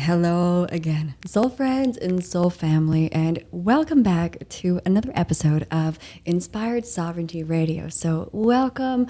Hello again, soul friends and soul family, and welcome back to another episode of Inspired Sovereignty Radio. So, welcome.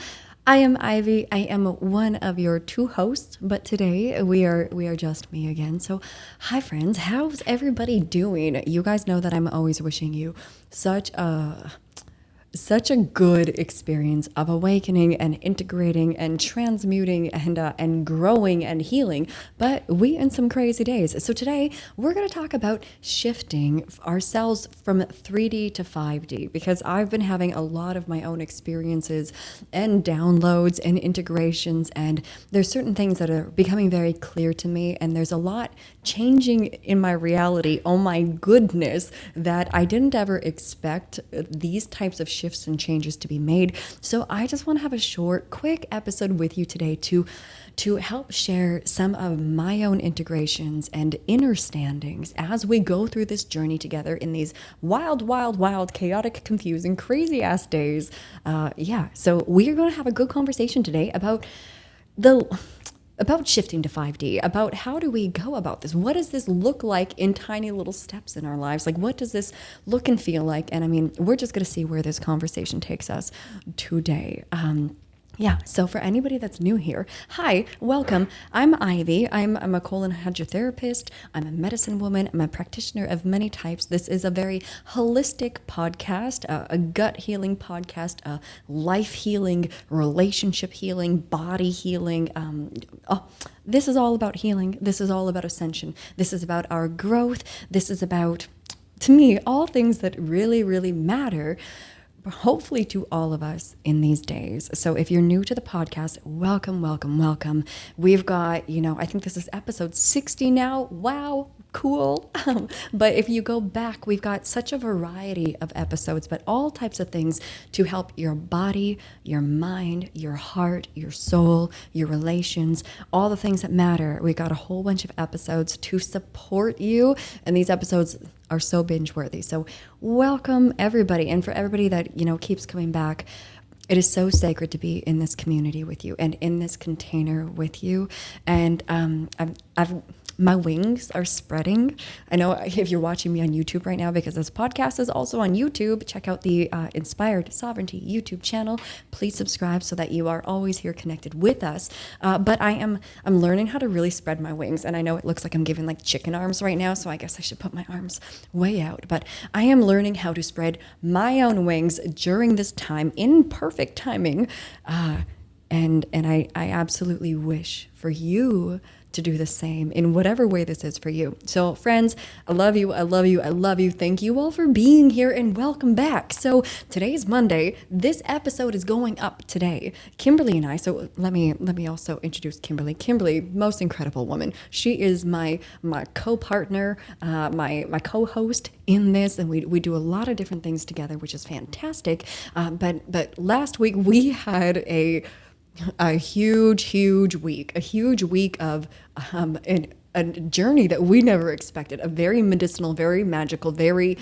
I am Ivy. I am one of your two hosts, but today we are just me again. So, hi friends, how's everybody doing? You guys know that I'm always wishing you such a good experience of awakening and integrating and transmuting and growing and healing, but we in some crazy days. So today we're going to talk about shifting ourselves from 3D to 5D, because I've been having a lot of my own experiences and downloads and integrations, and there's certain things that are becoming very clear to me, and there's a lot changing in my reality. Oh my goodness, that I didn't ever expect these types of shifts and changes to be made. So I just want to have a short, quick episode with you today to help share some of my own integrations and inner standings as we go through this journey together in these wild, chaotic, confusing, crazy ass days. So we are going to have a good conversation today about shifting to 5D, about how do we go about this? What does this look like in tiny little steps in our lives? Like, what does this look and feel like? And I mean, we're just going to see where this conversation takes us today. So for anybody that's new here, hi, welcome. I'm Ivy. I'm a colon hydrotherapist. I'm a medicine woman. I'm a practitioner of many types. This is a very holistic podcast, a gut healing podcast, a life healing, relationship healing, body healing. This is all about healing. This is all about ascension. This is about our growth. This is about, to me, all things that really, really matter, hopefully to all of us in these days. So if you're new to the podcast, welcome. We've got, I think this is episode 60 now. Wow, cool. But if you go back, we've got such a variety of episodes, but all types of things to help your body, your mind, your heart, your soul, your relations, all the things that matter. We got a whole bunch of episodes to support you, and these episodes are so binge worthy. So welcome everybody. And for everybody that, keeps coming back, it is so sacred to be in this community with you and in this container with you. And my wings are spreading. I know if you're watching me on YouTube right now, because this podcast is also on YouTube, check out the Inspired Sovereignty YouTube channel. Please subscribe so that you are always here connected with us. But I'm learning how to really spread my wings. And I know it looks like I'm giving like chicken arms right now, so I guess I should put my arms way out. But I am learning how to spread my own wings during this time in perfect timing. And I absolutely wish for you to do the same in whatever way this is for you. So friends, I love you. Thank you all for being here and welcome back. So today's Monday. This episode is going up today. Kimberly and I, so let me also introduce Kimberly. Kimberly, most incredible woman. She is my co-partner, my co-host in this, and we do a lot of different things together, which is fantastic. But last week we had a huge week of a journey that we never expected, a very medicinal, very magical, very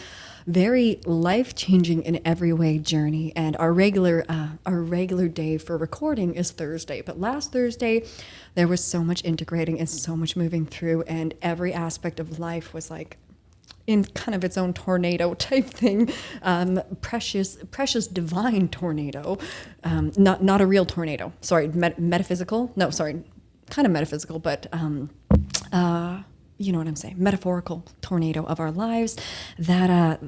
life-changing in every way journey. And our regular day for recording is Thursday, but last Thursday there was so much integrating and so much moving through, and every aspect of life was like in kind of its own tornado type thing, precious divine tornado, not a real tornado. Sorry, metaphysical. No, sorry, kind of metaphysical, but you know what I'm saying. Metaphorical tornado of our lives that.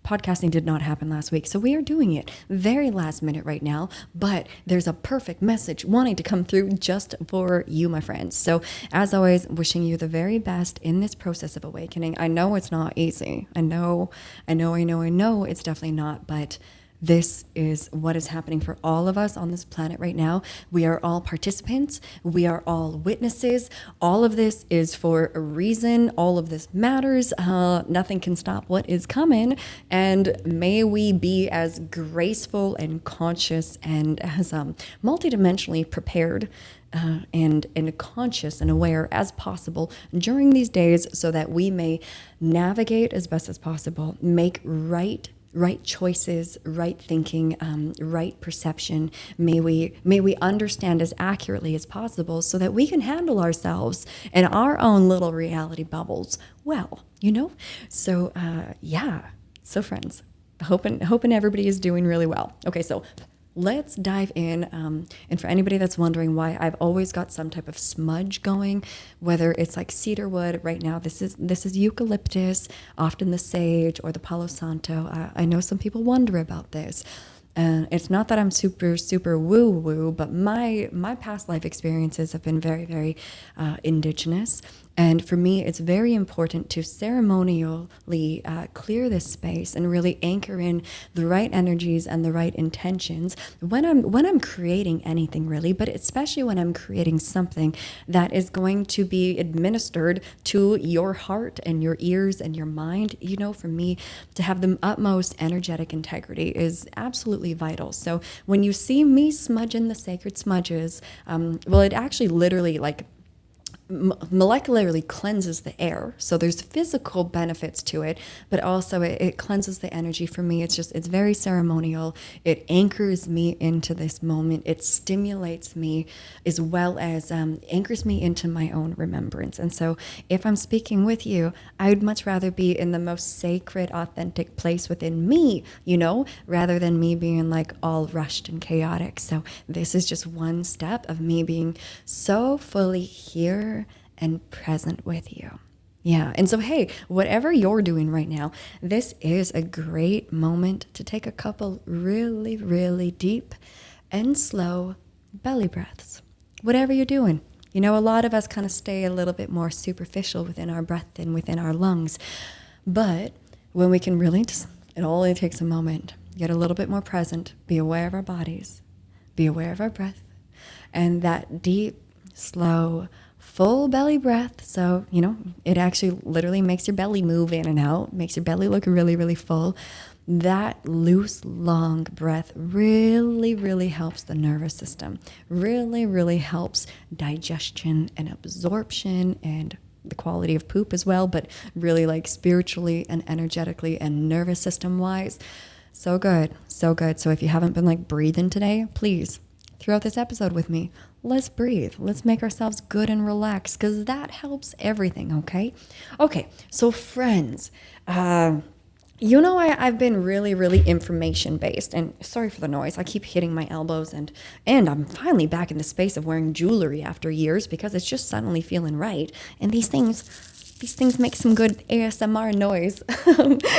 Podcasting did not happen last week, so we are doing it very last minute right now, but there's a perfect message wanting to come through just for you, my friends. So as always, wishing you the very best in this process of awakening. I know it's not easy. I know it's definitely not, but this is what is happening for all of us on this planet right now. We are all participants. We are all witnesses. All of this is for a reason. All of this matters. Nothing can stop what is coming. And may we be as graceful and conscious and as multidimensionally prepared and conscious and aware as possible during these days, so that we may navigate as best as possible, make right right choices, right thinking, right perception. May we understand as accurately as possible so that we can handle ourselves and our own little reality bubbles well, So yeah. So friends, hoping everybody is doing really well. Okay, so let's dive in. And for anybody that's wondering why I've always got some type of smudge going, whether it's like cedar wood, right now this is eucalyptus, often the sage or the Palo Santo. I know some people wonder about this. And it's not that I'm super, super woo-woo, but my past life experiences have been very, very indigenous. And for me, it's very important to ceremonially clear this space and really anchor in the right energies and the right intentions when I'm creating anything, really, but especially when I'm creating something that is going to be administered to your heart and your ears and your mind. For me, to have the utmost energetic integrity is absolutely vital. So when you see me smudging the sacred smudges, well, it actually literally molecularly cleanses the air. So there's physical benefits to it, but also it cleanses the energy. For me, it's very ceremonial. It anchors me into this moment. It stimulates me as well as anchors me into my own remembrance. And so if I'm speaking with you, I would much rather be in the most sacred, authentic place within me, rather than me being like all rushed and chaotic. So this is just one step of me being so fully here and present with you. Yeah. And so, hey, whatever you're doing right now, this is a great moment to take a couple really, really deep and slow belly breaths. Whatever you're doing. A lot of us kind of stay a little bit more superficial within our breath and within our lungs. But when we can really it only takes a moment, get a little bit more present, be aware of our bodies, be aware of our breath, and that deep, slow, full belly breath. So, it actually literally makes your belly move in and out, makes your belly look really, really full. That loose, long breath really, really helps the nervous system, really, really helps digestion and absorption and the quality of poop as well, but really like spiritually and energetically and nervous system wise. So good, so good. So if you haven't been like breathing today, please, throughout this episode with me, let's breathe. Let's make ourselves good and relaxed because that helps everything, okay? Okay, so friends, I've been really, really information based, and sorry for the noise. I keep hitting my elbows, and I'm finally back in the space of wearing jewelry after years because it's just suddenly feeling right. And these things make some good ASMR noise.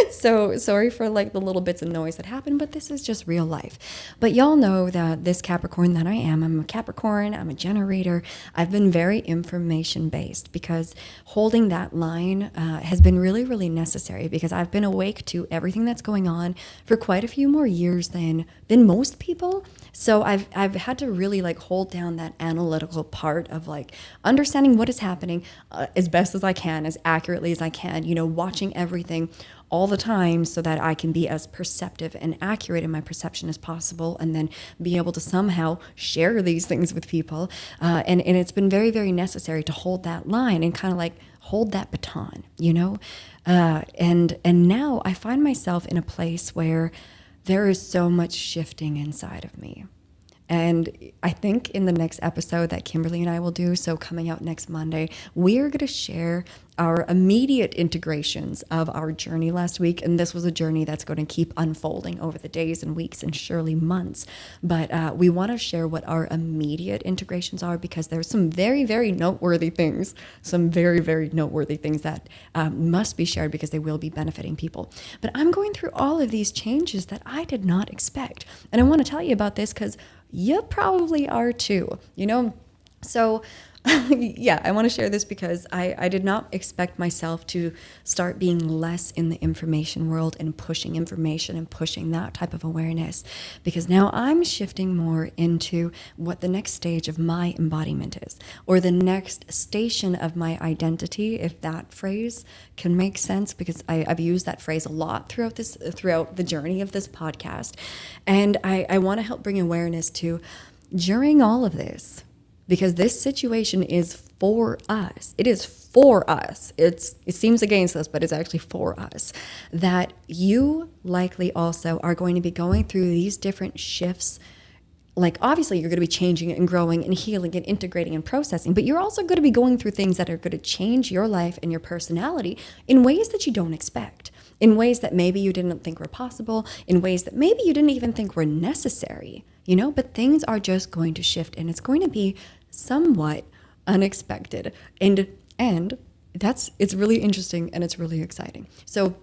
So sorry for like the little bits of noise that happen, but this is just real life. But y'all know that this Capricorn that I'm a Capricorn, I'm a generator. I've been very information based because holding that line has been really, really necessary because I've been awake to everything that's going on for quite a few more years than most people. So I've had to really like hold down that analytical part of like understanding what is happening as best as I can, as accurately as I can, watching everything all the time so that I can be as perceptive and accurate in my perception as possible and then be able to somehow share these things with people. And it's been very, very necessary to hold that line and kind of like hold that baton, and now I find myself in a place where there is so much shifting inside of me. And I think in the next episode that Kimberly and I will do, so coming out next Monday, we're going to share our immediate integrations of our journey last week. And this was a journey that's going to keep unfolding over the days and weeks and surely months. But we want to share what our immediate integrations are because there's some very, very noteworthy things, that must be shared because they will be benefiting people. But I'm going through all of these changes that I did not expect. And I want to tell you about this because you probably are too, So yeah, I want to share this because I did not expect myself to start being less in the information world and pushing information and pushing that type of awareness because now I'm shifting more into what the next stage of my embodiment is or the next station of my identity, if that phrase can make sense, because I've used that phrase a lot throughout the journey of this podcast. And I want to help bring awareness to during all of this, because this situation is for us. It is for us. It seems against us, but it's actually for us. That you likely also are going to be going through these different shifts. Like, obviously, you're going to be changing and growing and healing and integrating and processing, but you're also going to be going through things that are going to change your life and your personality in ways that you don't expect, in ways that maybe you didn't think were possible, in ways that maybe you didn't even think were necessary, but things are just going to shift, and it's going to be somewhat unexpected. And it's really interesting, and it's really exciting. So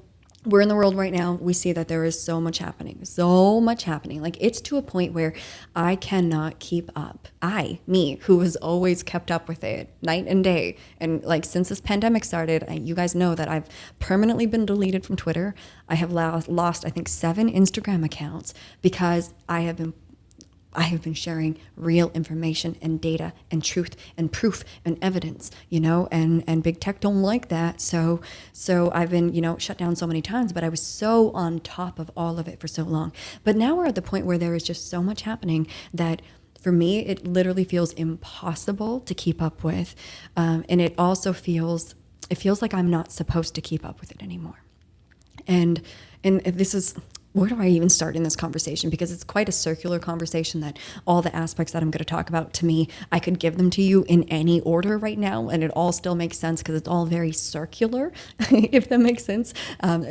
we're in the world right now. We see that there is so much happening. Like, it's to a point where I cannot keep up. Me, who has always kept up with it night and day. And like, since this pandemic started, you guys know that I've permanently been deleted from Twitter. I have lost, I think, 7 Instagram accounts because I have been sharing real information and data and truth and proof and evidence, and big tech don't like that. So I've been, shut down so many times, but I was so on top of all of it for so long. But now we're at the point where there is just so much happening that for me, it literally feels impossible to keep up with. And it also feels like I'm not supposed to keep up with it anymore. And this is, where do I even start in this conversation? Because it's quite a circular conversation, that all the aspects that I'm going to talk about, to me, I could give them to you in any order right now, and it all still makes sense because it's all very circular, if that makes sense.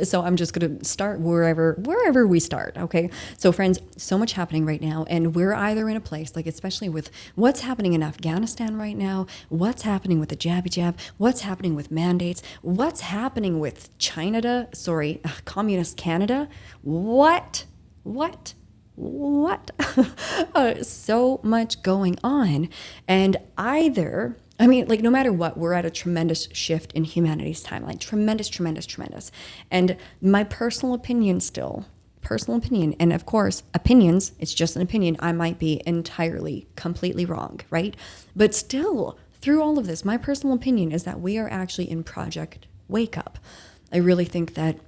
So I'm just going to start wherever we start, okay? So friends, so much happening right now, and we're either in a place, like especially with what's happening in Afghanistan right now, what's happening with the jabby jab, what's happening with mandates, what's happening with communist Canada. What? So much going on. And no matter what, we're at a tremendous shift in humanity's timeline. Tremendous. And my personal opinion, and of course, opinions, it's just an opinion. I might be entirely, completely wrong, right? But still, through all of this, my personal opinion is that we are actually in Project Wake Up. I really think that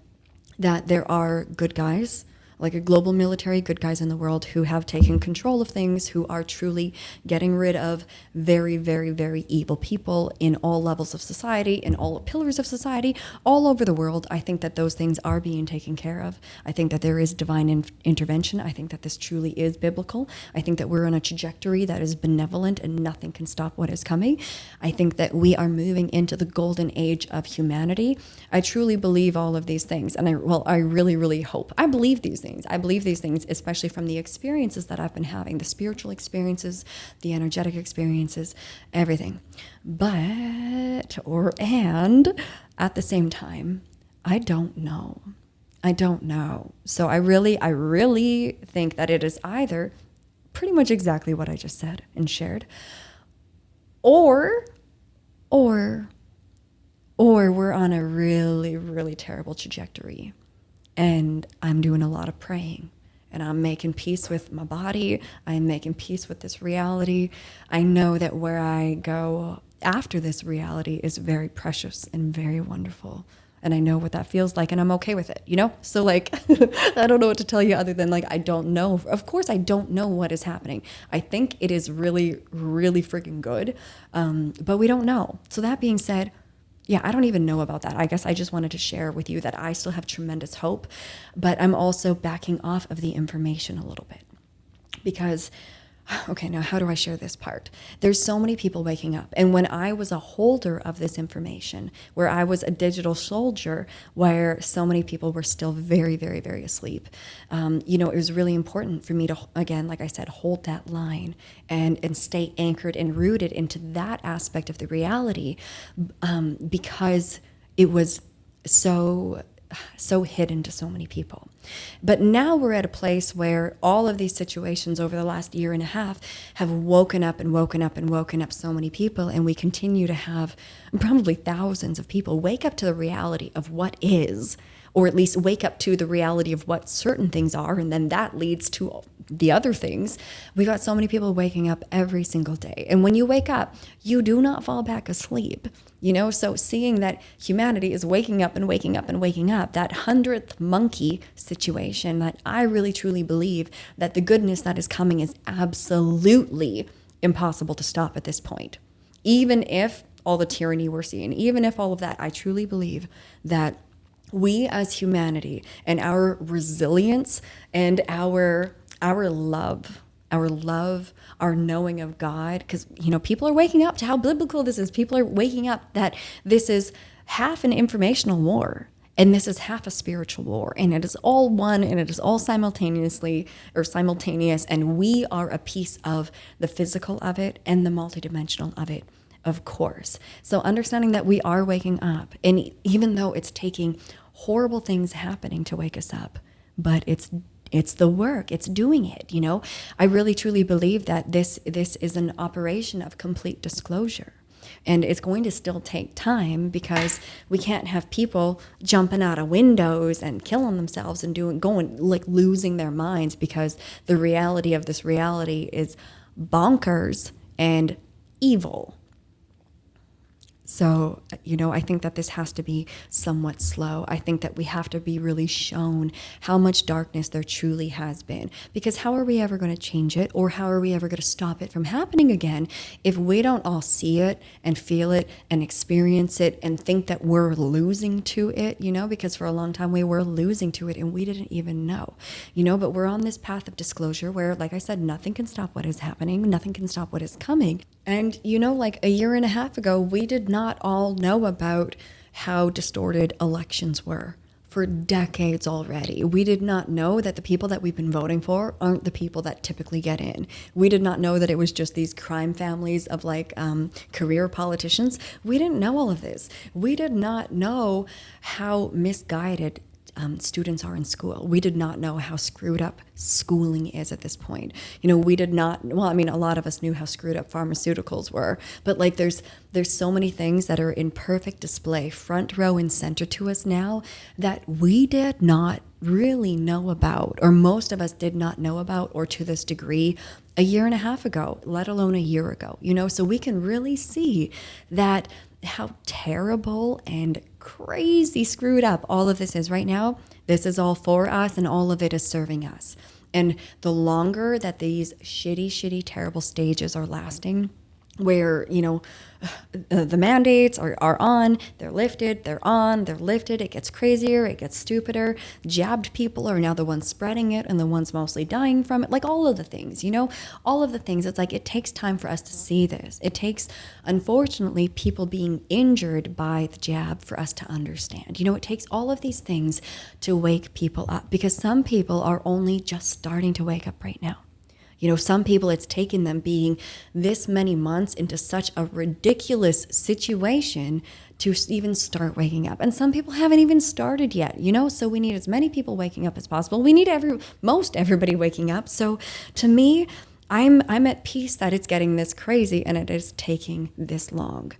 there are good guys, like a global military, good guys in the world who have taken control of things, who are truly getting rid of very, very, very evil people in all levels of society, in all pillars of society, all over the world. I think that those things are being taken care of. I think that there is divine intervention. I think that this truly is biblical. I think that we're on a trajectory that is benevolent and nothing can stop what is coming. I think that we are moving into the golden age of humanity. I truly believe all of these things. And I really, really hope. I believe these things. I believe these things, especially from the experiences that I've been having, the spiritual experiences, the energetic experiences, everything. And at the same time, I don't know. So I really think that it is either pretty much exactly what I just said and shared, or we're on a really, really terrible trajectory. And I'm doing a lot of praying, and I'm making peace with my body. I'm making peace with this reality. I know that where I go after this reality is very precious and very wonderful. And I know what that feels like, and I'm okay with it, So I don't know what to tell you other than I don't know. Of course, I don't know what is happening. I think it is really, really freaking good. But we don't know. So that being said, yeah, I don't even know about that. I guess I just wanted to share with you that I still have tremendous hope, but I'm also backing off of the information a little bit because, okay, now how do I share this part? There's so many people waking up. And when I was a holder of this information, where I was a digital soldier, where so many people were still very, very, very asleep, it was really important for me to, again, like I said, hold that line and stay anchored and rooted into that aspect of the reality, because it was so hidden to so many people. But now we're at a place where all of these situations over the last year and a half have woken up so many people, and we continue to have probably thousands of people wake up to the reality of what is, or at least wake up to the reality of what certain things are, and then that leads to the other things. We got so many people waking up every single day. And when you wake up, you do not fall back asleep. So seeing that humanity is waking up, that 100th monkey situation, that I really truly believe that the goodness that is coming is absolutely impossible to stop at this point. Even if all the tyranny we're seeing, even if all of that, I truly believe that we as humanity and our resilience and our love, our knowing of God, because, people are waking up to how biblical this is. People are waking up that this is half an informational war. And this is half a spiritual war, and it is all one, and it is all simultaneous, and we are a piece of the physical of it and the multidimensional of it, of course. So understanding that we are waking up, and even though it's taking horrible things happening to wake us up, but it's the work, it's doing it, I really truly believe that this is an operation of complete disclosure. And it's going to still take time, because we can't have people jumping out of windows and killing themselves and losing their minds, because the reality of this reality is bonkers and evil. So, I think that this has to be somewhat slow. I think that we have to be really shown how much darkness there truly has been. Because how are we ever going to change it, or how are we ever going to stop it from happening again, if we don't all see it and feel it and experience it and think that we're losing to it, because for a long time we were losing to it and we didn't even know, but we're on this path of disclosure where, like I said, nothing can stop what is happening. Nothing can stop what is coming. And, like a year and a half ago, we did not all know about how distorted elections were for decades already. We did not know that the people that we've been voting for aren't the people that typically get in. We did not know that it was just these crime families of career politicians. We didn't know all of this. We did not know how misguided students are in school. We did not know how screwed up schooling is at this point. We did not, a lot of us knew how screwed up pharmaceuticals were, but there's so many things that are in perfect display, front row and center to us now, that we did not really know about, or most of us did not know about, or to this degree, a year and a half ago, let alone a year ago, so we can really see that how terrible and crazy screwed up all of this is right now. This is all for us, and all of it is serving us. And the longer that these shitty, terrible stages are lasting, where, the mandates are on, they're lifted, they're on, they're lifted, it gets crazier, it gets stupider. Jabbed people are now the ones spreading it and the ones mostly dying from it. All of the things, all of the things. It's it takes time for us to see this. It takes, unfortunately, people being injured by the jab for us to understand. It takes all of these things to wake people up, because some people are only just starting to wake up right now. Some people, it's taken them being this many months into such a ridiculous situation to even start waking up. And some people haven't even started yet, so we need as many people waking up as possible. We need most everybody waking up. So to me, I'm at peace that it's getting this crazy and it is taking this long.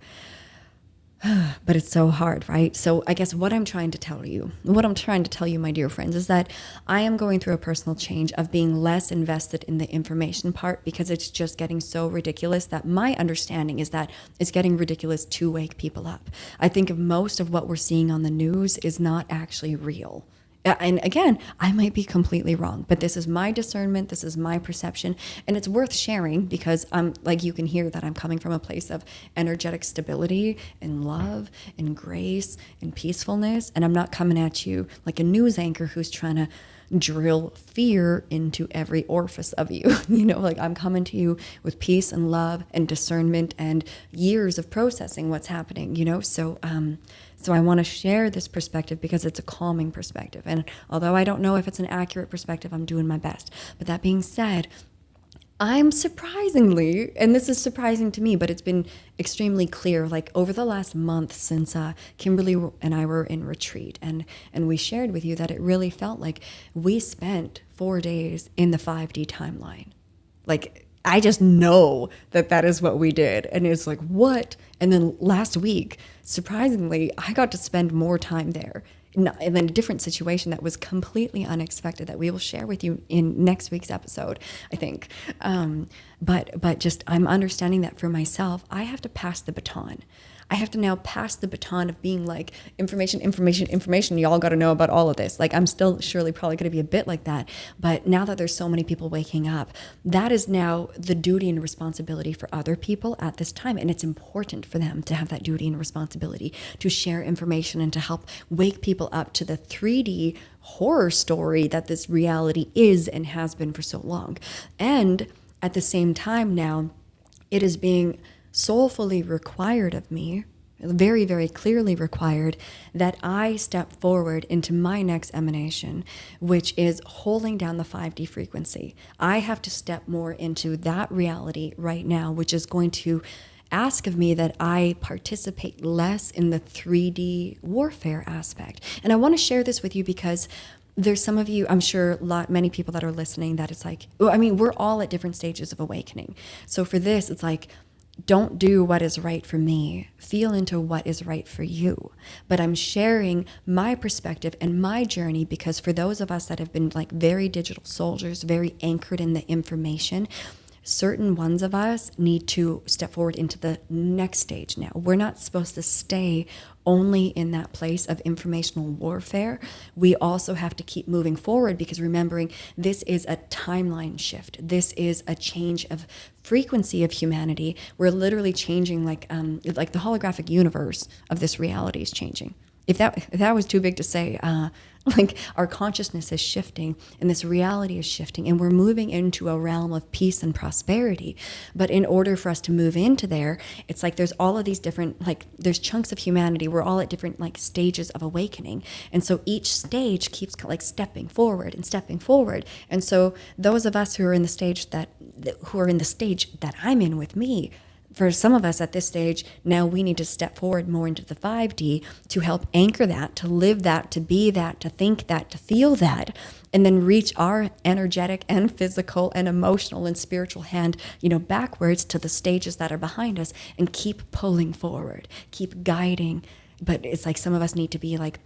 But it's so hard, right? So I guess what I'm trying to tell you, my dear friends, is that I am going through a personal change of being less invested in the information part, because it's just getting so ridiculous that my understanding is that it's getting ridiculous to wake people up. I think of most of what we're seeing on the news is not actually real. And again, I might be completely wrong, but this is my discernment, this is my perception, and it's worth sharing, because you can hear that I'm coming from a place of energetic stability and love and grace and peacefulness, and I'm not coming at you like a news anchor who's trying to drill fear into every orifice of you. I'm coming to you with peace and love and discernment and years of processing what's happening, So I want to share this perspective because it's a calming perspective. And although I don't know if it's an accurate perspective, I'm doing my best. But that being said, I'm surprisingly, and this is surprising to me, but it's been extremely clear, over the last month since Kimberly and I were in retreat, and we shared with you that it really felt like we spent 4 days in the 5D timeline. I just know that is what we did. And it's what? And then last week, surprisingly, I got to spend more time there in a different situation that was completely unexpected that we will share with you in next week's episode, I think. But just I'm understanding that for myself, I have to pass the baton. I have to now pass the baton of being like information. Y'all got to know about all of this. Like I'm still surely probably going to be a bit like that. But now that there's so many people waking up, that is now the duty and responsibility for other people at this time. And it's important for them to have that duty and responsibility to share information and to help wake people up to the 3D horror story that this reality is and has been for so long. And at the same time now, it is being soulfully required of me, very, very clearly required, that I step forward into my next emanation, which is holding down the 5D frequency. I have to step more into that reality right now, which is going to ask of me that I participate less in the 3D warfare aspect. And I want to share this with you because there's some of you, I'm sure many people that are listening, that it's like, I mean, we're all at different stages of awakening. So for this, it's like, don't do what is right for me. Feel into what is right for you. But I'm sharing my perspective and my journey because for those of us that have been like very digital soldiers, very anchored in the information, certain ones of us need to step forward into the next stage now. We're not supposed to stay only in that place of informational warfare. We also have to keep moving forward because remembering this is a timeline shift. This is a change of frequency of humanity. We're literally changing like the holographic universe of this reality is changing. If that was too big to say, like our consciousness is shifting and this reality is shifting and we're moving into a realm of peace and prosperity. But in order for us to move into there, it's like there's all of these different, like there's chunks of humanity. We're all at different like stages of awakening. And so each stage keeps like stepping forward and stepping forward. And so those of us who are in the stage that I'm in with me, for some of us at this stage, now we need to step forward more into the 5D to help anchor that, to live that, to be that, to think that, to feel that, and then reach our energetic and physical and emotional and spiritual hand, backwards to the stages that are behind us and keep pulling forward, keep guiding. But it's like some of us need to be like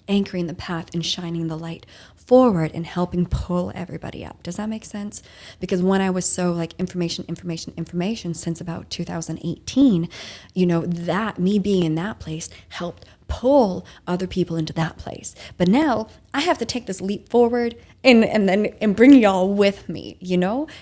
anchoring the path and shining the light forward and helping pull everybody up. Does that make sense? Because when I was so like information since about 2018, that me being in that place helped pull other people into that place. But now I have to take this leap forward and bring y'all with me,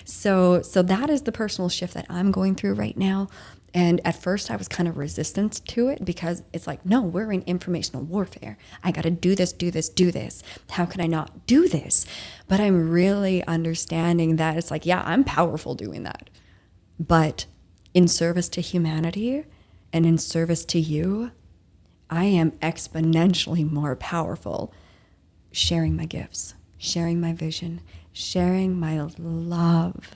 So that is the personal shift that I'm going through right now. And at first I was kind of resistant to it because it's like, no, we're in informational warfare. I got to do this. How can I not do this? But I'm really understanding that it's like, yeah, I'm powerful doing that. But in service to humanity and in service to you, I am exponentially more powerful sharing my gifts, sharing my vision, sharing my love,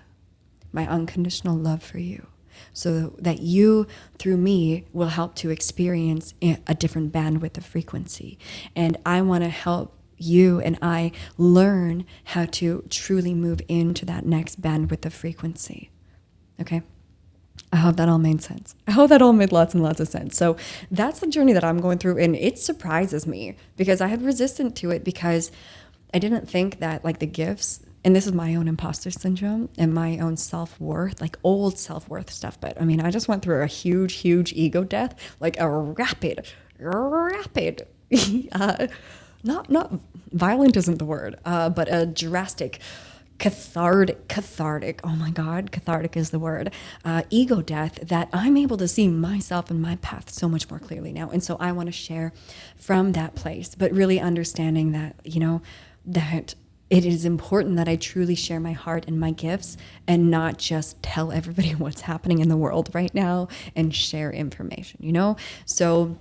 my unconditional love for you. So that you, through me, will help to experience a different bandwidth of frequency. And I want to help you and I learn how to truly move into that next bandwidth of frequency. Okay? I hope that all made sense. I hope that all made lots and lots of sense. So that's the journey that I'm going through. And it surprises me because I had resistance to it because I didn't think that like the gifts, and this is my own imposter syndrome and my own self-worth, like old self-worth stuff. But I mean, I just went through a huge ego death, like a rapid, not violent isn't the word, but a drastic, cathartic, oh my God, cathartic is the word, ego death that I'm able to see myself and my path so much more clearly now. And so I want to share from that place, but really understanding that, that it is important that I truly share my heart and my gifts and not just tell everybody what's happening in the world right now and share information, So,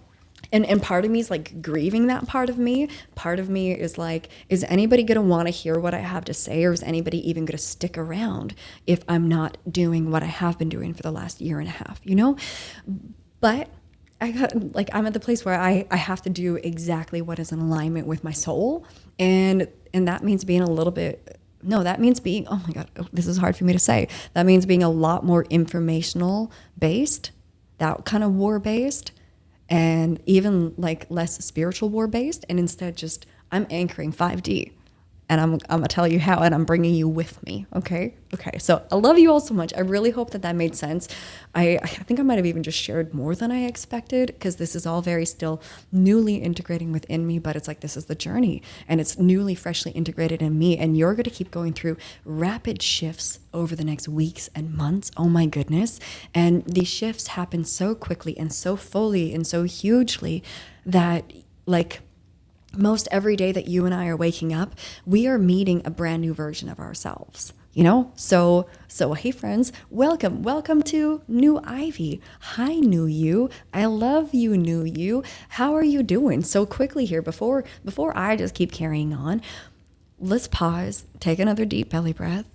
and part of me is like grieving that part of me. Part of me is like, is anybody going to want to hear what I have to say? Or is anybody even going to stick around if I'm not doing what I have been doing for the last year and a half, But I'm at the place where I have to do exactly what is in alignment with my soul. And that means being that means being, oh my God, this is hard for me to say. That means being a lot more informational based, that kind of war based, and even like less spiritual war based, and instead just I'm anchoring 5D. And I'm gonna tell you how, and I'm bringing you with me. Okay. So I love you all so much. I really hope that made sense. I think I might have even just shared more than I expected, because this is all very still newly integrating within me. But it's like, this is the journey, and it's newly, freshly integrated in me. And you're going to keep going through rapid shifts over the next weeks and months. Oh my goodness. And these shifts happen so quickly and so fully and so hugely that, like, most every day that you and I are waking up, we are meeting a brand new version of ourselves, you know? So hey friends, welcome to New Ivy. Hi, new you. I love you, new you. How are you doing? So quickly here, before I just keep carrying on, let's pause, take another deep belly breath.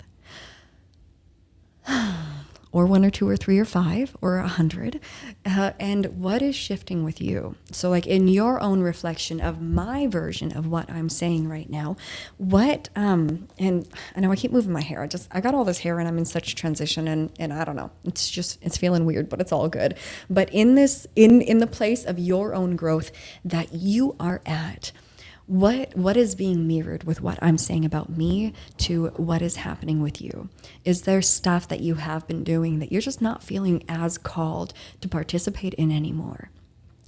Or 1 or 2 or 3 or 5 or 100, and what is shifting with you? So like in your own reflection of my version of what I'm saying right now, what and I know I keep moving my hair. I got all this hair and I'm in such transition, and I don't know. It's feeling weird, but it's all good. But in the place of your own growth that you are at, what is being mirrored with what I'm saying about me to what is happening with you? Is there stuff that you have been doing that you're just not feeling as called to participate in anymore?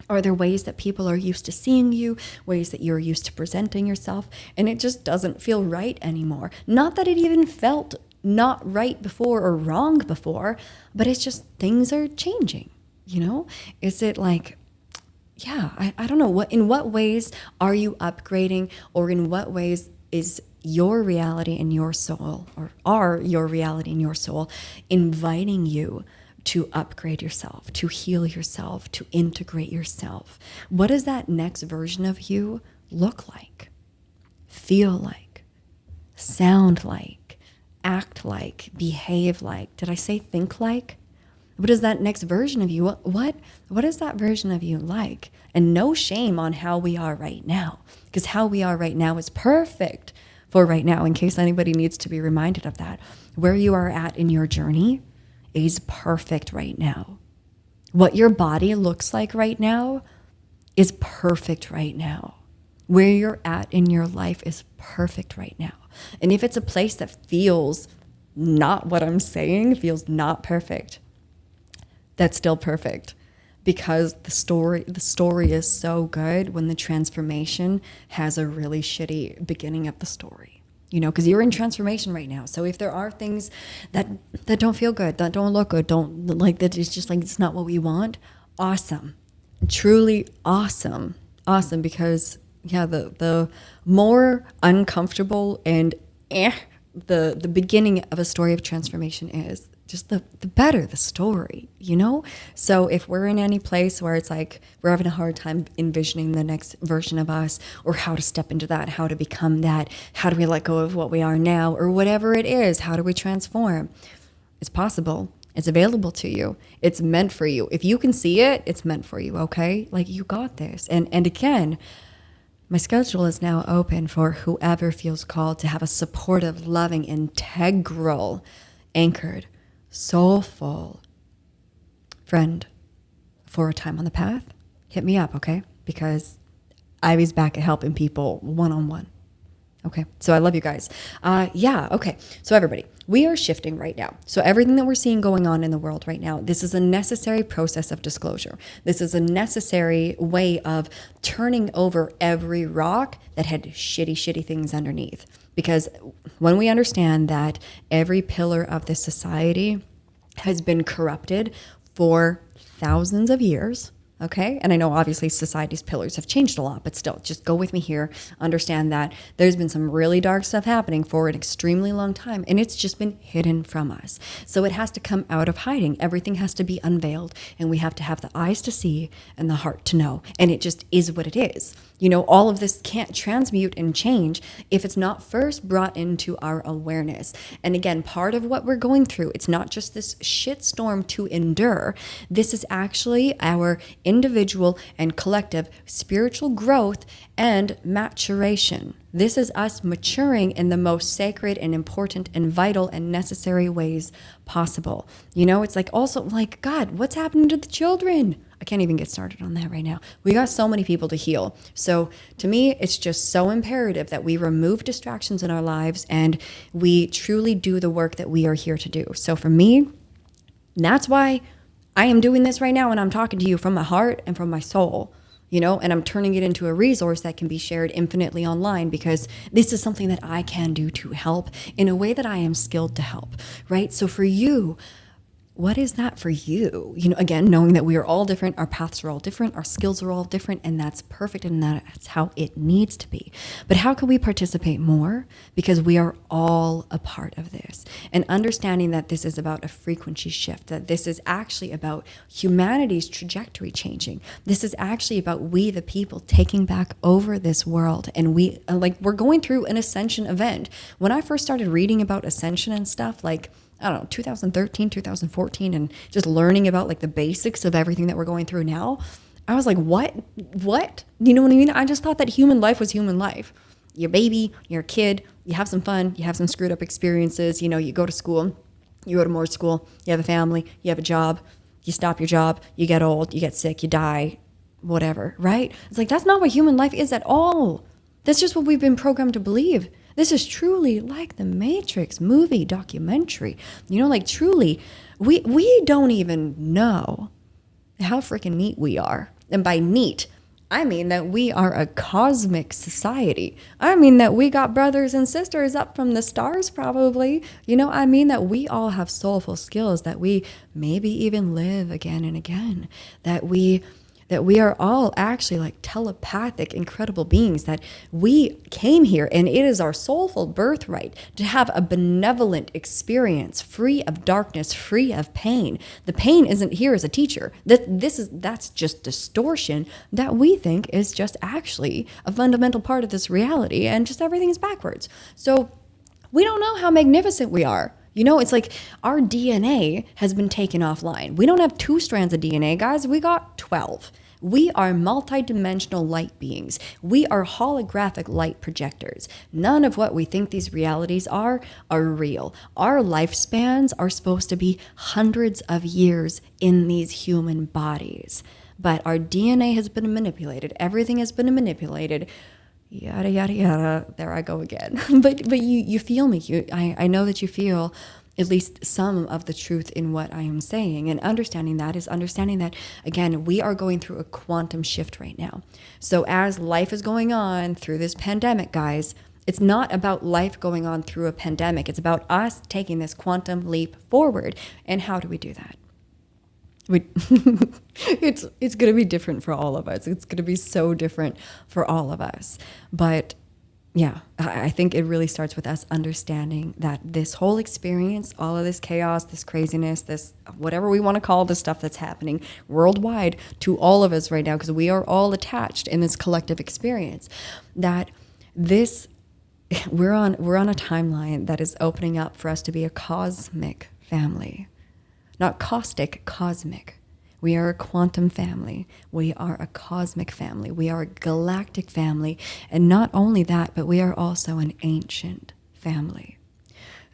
Are there ways that people are used to seeing you, ways that you're used to presenting yourself, and it just doesn't feel right anymore? Not that it even felt not right before or wrong before, but it's just things are changing, you know? Is it like, yeah, I don't know. In what ways are you upgrading, or in what ways is your reality in your soul, or are your reality in your soul inviting you to upgrade yourself, to heal yourself, to integrate yourself? What does that next version of you look like, feel like, sound like, act like, behave like? Did I say think like? What is that next version of you? What is that version of you like? And no shame on how we are right now, because how we are right now is perfect for right now, in case anybody needs to be reminded of that. Where you are at in your journey is perfect right now. What your body looks like right now is perfect right now. Where you're at in your life is perfect right now. And if it's a place that feels not what I'm saying, feels not perfect, that's still perfect, because the story is so good when the transformation has a really shitty beginning of the story, you know, because you're in transformation right now. So if there are things that don't feel good, that don't look good, don't like, that it's just like, it's not what we want, awesome, truly awesome, because yeah, the more uncomfortable and the beginning of a story of transformation is, just the better the story, you know? So if we're in any place where it's like we're having a hard time envisioning the next version of us, or how to step into that, how to become that, how do we let go of what we are now, or whatever it is, how do we transform? It's possible. It's available to you. It's meant for you. If you can see it, it's meant for you, okay? Like, you got this. And again, my schedule is now open for whoever feels called to have a supportive, loving, integral, anchored, soulful friend for a time on the path. Hit me up, okay? Because Ivy's back at helping people one-on-one. Okay, so I love you guys. Okay. So everybody, we are shifting right now. So everything that we're seeing going on in the world right now, this is a necessary process of disclosure. This is a necessary way of turning over every rock that had shitty things underneath. Because when we understand that every pillar of this society has been corrupted for thousands of years, okay? And I know obviously society's pillars have changed a lot, but still, just go with me here. Understand that there's been some really dark stuff happening for an extremely long time, and it's just been hidden from us. So it has to come out of hiding. Everything has to be unveiled, and we have to have the eyes to see and the heart to know. And it just is what it is. You know, all of this can't transmute and change if it's not first brought into our awareness. And again, part of what we're going through, it's not just this shitstorm to endure. This is actually our individual and collective spiritual growth and maturation. This is us maturing in the most sacred and important and vital and necessary ways possible. You know, it's like, also like, God, what's happening to the children? I can't even get started on that right now. We got so many people to heal. So to me, it's just so imperative that we remove distractions in our lives and we truly do the work that we are here to do. So for me, that's why I am doing this right now, and I'm talking to you from my heart and from my soul, and I'm turning it into a resource that can be shared infinitely online, because this is something that I can do to help in a way that I am skilled to help, right? So for you, what is that for you? Again, knowing that we are all different, our paths are all different, our skills are all different, and that's perfect, and that's how it needs to be. But how can we participate more? Because we are all a part of this. And understanding that this is about a frequency shift, that this is actually about humanity's trajectory changing. This is actually about we, the people, taking back over this world. And we're going through an ascension event. When I first started reading about ascension and stuff, I don't know, 2013, 2014, and just learning about the basics of everything that we're going through now, I was like, what? You know what I mean? I just thought that human life was human life. You're a baby, you're a kid, you have some fun, you have some screwed up experiences, you go to school, you go to more school, you have a family, you have a job, you stop your job, you get old, you get sick, you die, whatever, right? It's that's not what human life is at all. That's just what we've been programmed to believe. This is truly like the Matrix movie documentary. Truly, we don't even know how freaking neat we are. And by neat, I mean that we are a cosmic society. I mean that we got brothers and sisters up from the stars probably. I mean that we all have soulful skills, that we maybe even live again and again, that we are all actually telepathic, incredible beings, that we came here and it is our soulful birthright to have a benevolent experience, free of darkness, free of pain. The pain isn't here as a teacher. That's just distortion that we think is just actually a fundamental part of this reality, and just everything is backwards. So we don't know how magnificent we are. It's our DNA has been taken offline. We don't have 2 strands of DNA, guys. We got 12. We are multidimensional light beings. We are holographic light projectors. None of what we think these realities are real. Our lifespans are supposed to be hundreds of years in these human bodies. But our DNA has been manipulated. Everything has been manipulated. Yada, yada, yada. There I go again. But you feel me. I know that you feel at least some of the truth in what I am saying. And understanding that is understanding that, again, we are going through a quantum shift right now. So as life is going on through this pandemic, guys, it's not about life going on through a pandemic. It's about us taking this quantum leap forward. And how do we do that? It's going to be different for all of us. It's going to be so different for all of us. But yeah, I think it really starts with us understanding that this whole experience, all of this chaos, this craziness, this whatever we want to call the stuff that's happening worldwide to all of us right now, because we are all attached in this collective experience, that we're on a timeline that is opening up for us to be a cosmic family. Not caustic, cosmic. We are a quantum family. We are a cosmic family. We are a galactic family. And not only that, but we are also an ancient family.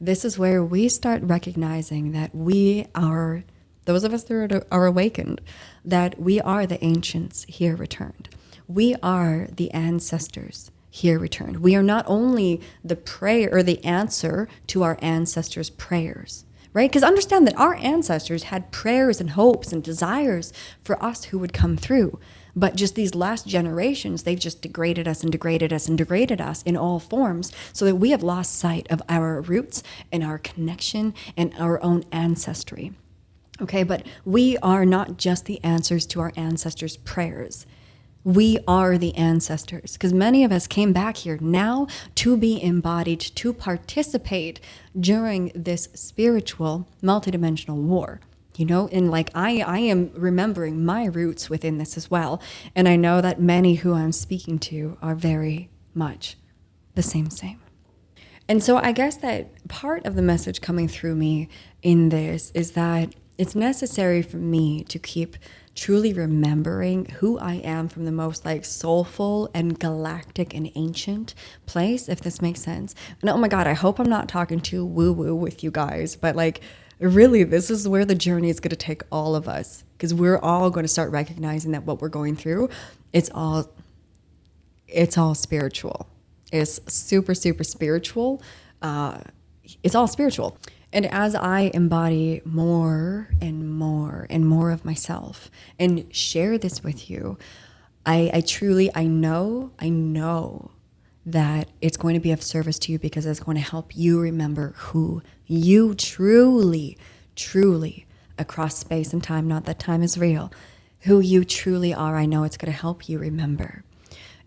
This is where we start recognizing that we are, those of us that are awakened, that we are the ancients here returned. We are the ancestors here returned. We are not only the prayer or the answer to our ancestors' prayers, right? Because understand that our ancestors had prayers and hopes and desires for us who would come through. But just these last generations, they've just degraded us and degraded us and degraded us in all forms, so that we have lost sight of our roots and our connection and our own ancestry. Okay, but we are not just the answers to our ancestors' prayers. We are the ancestors, because many of us came back here now to be embodied, to participate during this spiritual multidimensional war, and I am remembering my roots within this as well. And I know that many who I'm speaking to are very much the same. And so I guess that part of the message coming through me in this is that it's necessary for me to keep truly remembering who I am from the most soulful and galactic and ancient place, if this makes sense. And oh my God, I hope I'm not talking too woo-woo with you guys, but really, this is where the journey is going to take all of us, because we're all going to start recognizing that what we're going through, it's all spiritual. It's super, super spiritual. It's all spiritual. And as I embody more and more and more of myself and share this with you, I truly, I know that it's going to be of service to you, because it's going to help you remember who you truly, truly, across space and time, not that time is real, who you truly are. I know it's going to help you remember.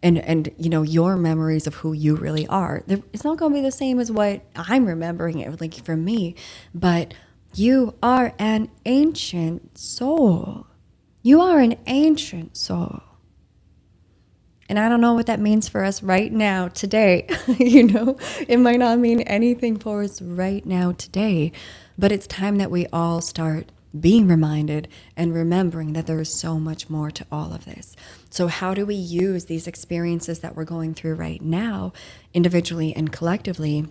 And you know, your memories of who you really are, it's not going to be the same as what I'm remembering it, like for me, but you are an ancient soul. You are an ancient soul. And I don't know what that means for us right now, today. You know, it might not mean anything for us right now, today, but it's time that we all start being reminded and remembering that there is so much more to all of this. So how do we use these experiences that we're going through right now, individually and collectively,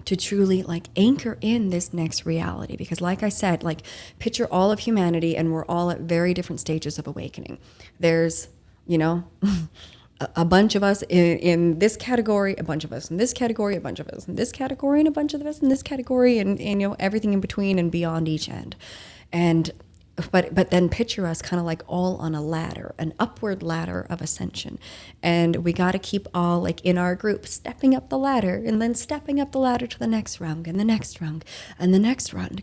to truly like anchor in this next reality? Because like I said, like picture all of humanity, and we're all at very different stages of awakening. There's, you know, a bunch of us in this category, a bunch of us in this category, a bunch of us in this category, and a bunch of us in this category, and you know, everything in between and beyond each end. And but then picture us kind of like all on a ladder, an upward ladder of ascension. And we got to keep all like in our group stepping up the ladder, and then stepping up the ladder to the next rung, and the next rung, and the next rung.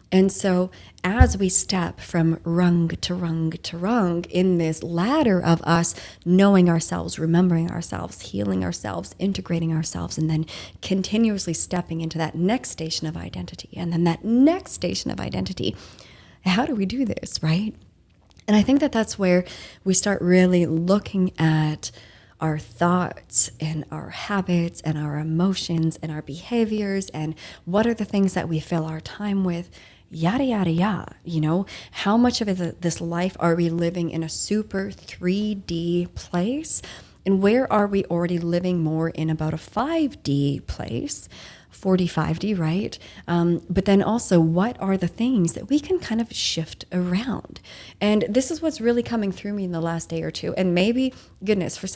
And so as we step from rung to rung to rung in this ladder of us knowing ourselves, remembering ourselves, healing ourselves, integrating ourselves, and then continuously stepping into that next station of identity, and then that next station of identity, how do we do this, right? And I think that that's where we start really looking at our thoughts and our habits and our emotions and our behaviors, and what are the things that we fill our time with, yada, yada, yada. You know, how much of this life are we living in a super 3D place? And where are we already living more in about a 5D place? 45D, right? But then also, what are the things that we can kind of shift around? And this is what's really coming through me in the last day or two. And maybe, goodness, for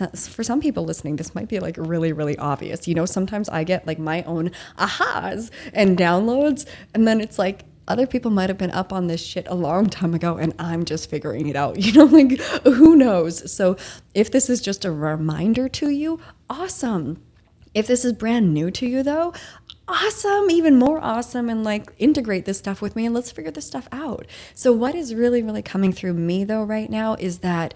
some people listening, this might be like really, really obvious. You know, sometimes I get like my own ahas and downloads, and then it's like, other people might have been up on this shit a long time ago, and I'm just figuring it out, you know, like who knows? So if this is just a reminder to you, awesome. If this is brand new to you though, awesome, even more awesome, and like integrate this stuff with me and let's figure this stuff out. So what is really, really coming through me though right now is that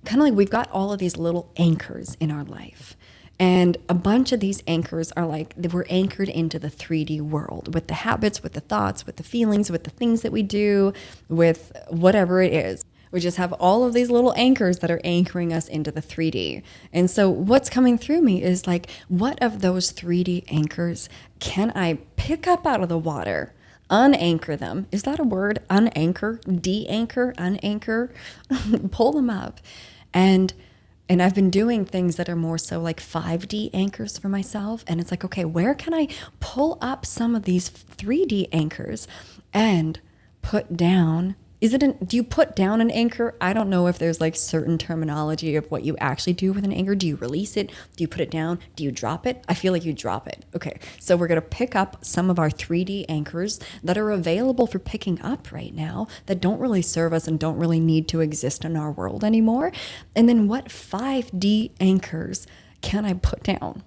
kind of like we've got all of these little anchors in our life. And a bunch of these anchors are like, we're anchored into the 3D world with the habits, with the thoughts, with the feelings, with the things that we do, with whatever it is. We just have all of these little anchors that are anchoring us into the 3D. And so what's coming through me is like, what of those 3D anchors can I pick up out of the water? Unanchor them. Is that a word? Unanchor, de-anchor, unanchor, pull them up. And I've been doing things that are more so like 5D anchors for myself. And it's like, okay, where can I pull up some of these 3D anchors and put down? Do you put down an anchor? I don't know if there's like certain terminology of what you actually do with an anchor. Do you release it? Do you put it down? Do you drop it? I feel like you drop it. Okay, so we're going to pick up some of our 3D anchors that are available for picking up right now that don't really serve us and don't really need to exist in our world anymore. And then what 5D anchors can I put down?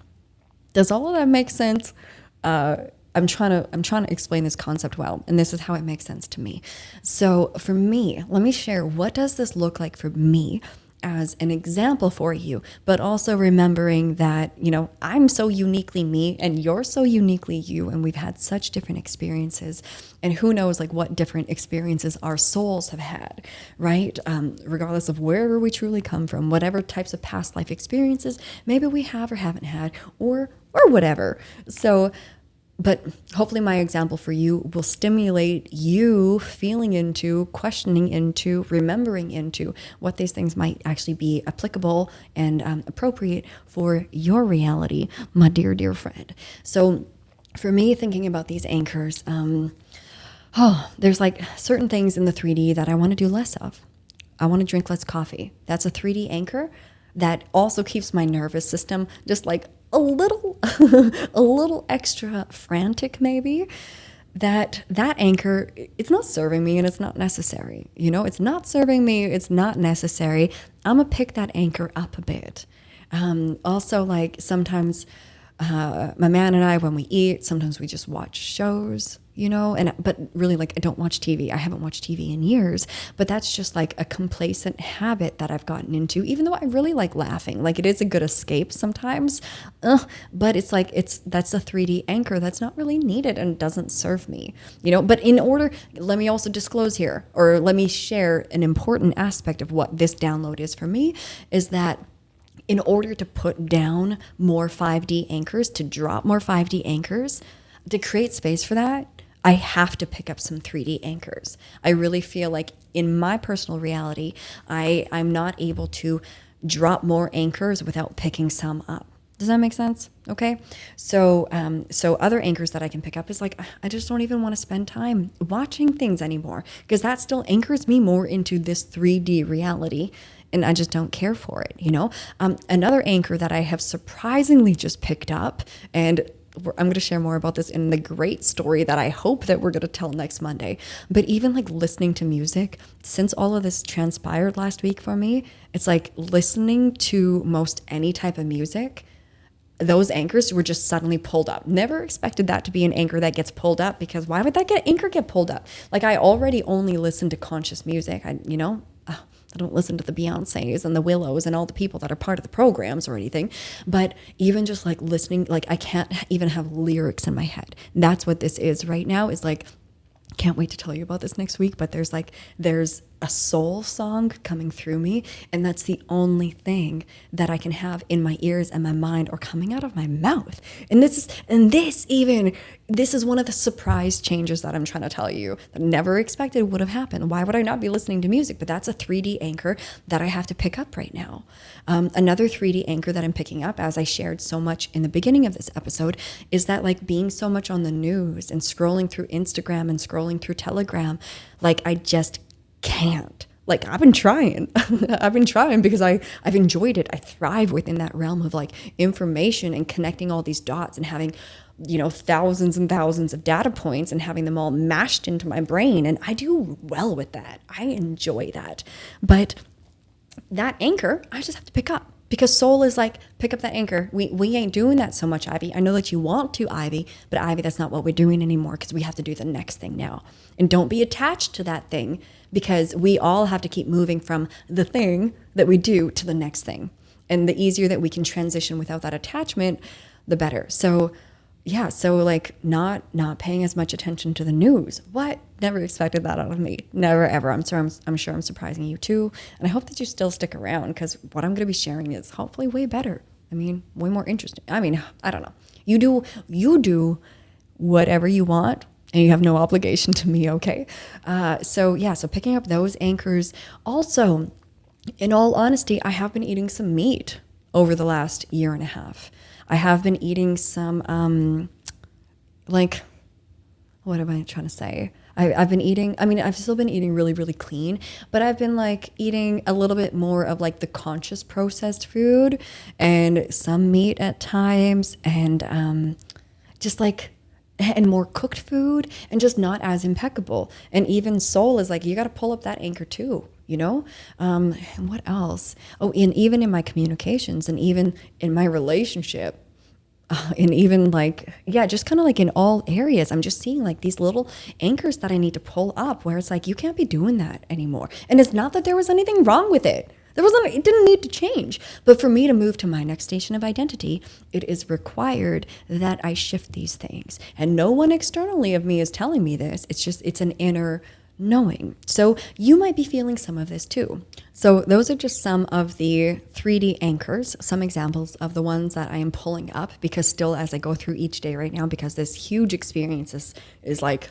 Does all of that make sense? I'm trying to explain this concept well, and this is how it makes sense to me. So for me, let me share, what does this look like for me as an example for you, but also remembering that, you know, I'm so uniquely me and you're so uniquely you, and we've had such different experiences, and who knows like what different experiences our souls have had, right? Regardless of wherever we truly come from, whatever types of past life experiences maybe we have or haven't had, or whatever. So but hopefully my example for you will stimulate you feeling into, questioning into, remembering into what these things might actually be applicable and appropriate for your reality, my dear, dear friend. So for me, thinking about these anchors, Oh, there's like certain things in the 3D that I want to do less of. I want to drink less coffee. That's a 3D anchor that also keeps my nervous system just like a little a little extra frantic maybe. That anchor, it's not serving me and it's not necessary. You know, it's not serving me, it's not necessary. I'm gonna pick that anchor up a bit. Also, like sometimes my man and I, when we eat, sometimes we just watch shows, you know, but really, like, I don't watch TV. I haven't watched TV in years, but that's just like a complacent habit that I've gotten into, even though I really like laughing. Like, it is a good escape sometimes, but it's like, that's a 3D anchor that's not really needed and doesn't serve me, you know. But let me also disclose here, or let me share an important aspect of what this download is for me, is that in order to put down more 5D anchors, to drop more 5D anchors, to create space for that, I have to pick up some 3D anchors. I really feel like in my personal reality, I'm not able to drop more anchors without picking some up. Does that make sense? Okay. So other anchors that I can pick up is like, I just don't even want to spend time watching things anymore, because that still anchors me more into this 3D reality. And I just don't care for it, you know? Another anchor that I have surprisingly just picked up, and I'm going to share more about this in the great story that I hope that we're going to tell next Monday. But even like listening to music, since all of this transpired last week for me, it's like listening to most any type of music, those anchors were just suddenly pulled up. Never expected that to be an anchor that gets pulled up, because why would that anchor get pulled up? Like, I already only listen to conscious music. I don't listen to the Beyoncés and the Willows and all the people that are part of the programs or anything. But even just like listening, like I can't even have lyrics in my head. That's what this is right now, is like, can't wait to tell you about this next week, but there's a soul song coming through me, and that's the only thing that I can have in my ears and my mind or coming out of my mouth. And this is one of the surprise changes that I'm trying to tell you that I never expected would have happened. Why would I not be listening to music? But that's a 3D anchor that I have to pick up right now. Another 3D anchor that I'm picking up, as I shared so much in the beginning of this episode, is that like being so much on the news and scrolling through Instagram and scrolling through Telegram, like I just can't. Like, I've been trying. I've been trying because I've enjoyed it. I thrive within that realm of like information and connecting all these dots and having, you know, thousands and thousands of data points and having them all mashed into my brain. And I do well with that. I enjoy that. But that anchor, I just have to pick up. Because soul is like, pick up that anchor. We ain't doing that so much, Ivy. I know that you want to, Ivy, but Ivy, that's not what we're doing anymore, because we have to do the next thing now. And don't be attached to that thing, because we all have to keep moving from the thing that we do to the next thing. And the easier that we can transition without that attachment, the better. So yeah, so like not paying as much attention to the news. What? Never expected that out of me. Never ever. I'm sure I'm surprising you too. And I hope that you still stick around, because what I'm going to be sharing is hopefully way better. I mean, way more interesting. I mean, I don't know. You do whatever you want, and you have no obligation to me, okay? So picking up those anchors. Also, in all honesty, I have been eating some meat over the last year and a half. I have been eating some, like, what am I trying to say? I've been eating, I mean, I've still been eating really, really clean, but I've been like eating a little bit more of like the conscious processed food and some meat at times, and just like, and more cooked food, and just not as impeccable. And even soul is like, you got to pull up that anchor too, you know? And what else? Oh, and even in my communications, and even in my relationship, and even like, yeah, just kind of like in all areas, I'm just seeing like these little anchors that I need to pull up, where it's like, you can't be doing that anymore. And it's not that there was anything wrong with it. It didn't need to change. But for me to move to my next station of identity, it is required that I shift these things. And no one externally of me is telling me this. It's an inner knowing. So you might be feeling some of this too. So those are just some of the 3D anchors, some examples of the ones that I am pulling up, because still as I go through each day right now, because this huge experience is like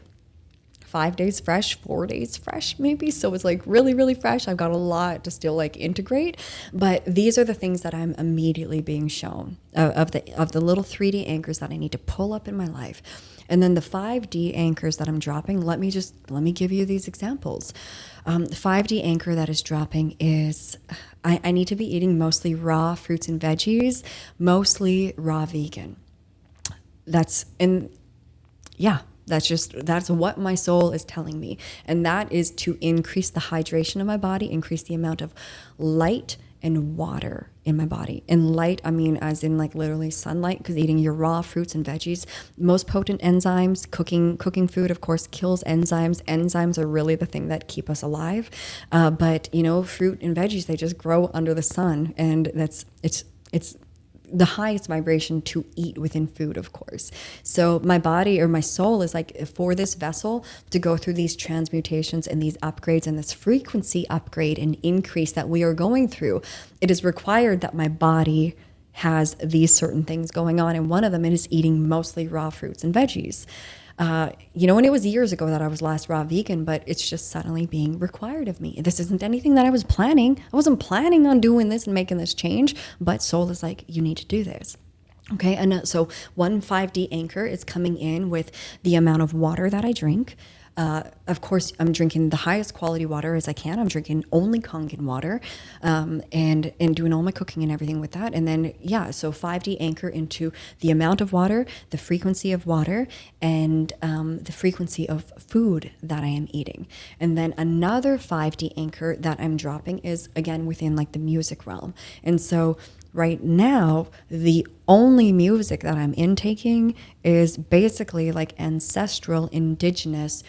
5 days fresh, 4 days fresh, maybe. So it's like really, really fresh. I've got a lot to still like integrate, but these are the things that I'm immediately being shown of the little 3D anchors that I need to pull up in my life. And then the 5D anchors that I'm dropping, let me give you these examples. The 5D anchor that is dropping is I need to be eating mostly raw fruits and veggies, mostly raw vegan. That's what my soul is telling me. And that is to increase the hydration of my body, increase the amount of light and water in my body. And light, I mean, as in like literally sunlight, because eating your raw fruits and veggies, most potent enzymes, cooking food, of course, kills enzymes. Enzymes are really the thing that keep us alive. But fruit and veggies, they just grow under the sun, and it's the highest vibration to eat within food, of course. So my body or my soul is like, for this vessel to go through these transmutations and these upgrades and this frequency upgrade and increase that we are going through, it is required that my body has these certain things going on. And one of them is eating mostly raw fruits and veggies. And it was years ago that I was last raw vegan, but it's just suddenly being required of me. This isn't anything that I was planning. I wasn't planning on doing this and making this change, but soul is like, you need to do this. Okay. And so one 5D anchor is coming in with the amount of water that I drink. Of course, I'm drinking the highest quality water as I can. I'm drinking only Kangen water, and doing all my cooking and everything with that. And then, so 5D anchor into the amount of water, the frequency of water, and the frequency of food that I am eating. And then another 5D anchor that I'm dropping is, again, within like the music realm. And so right now, the only music that I'm intaking is basically like ancestral, indigenous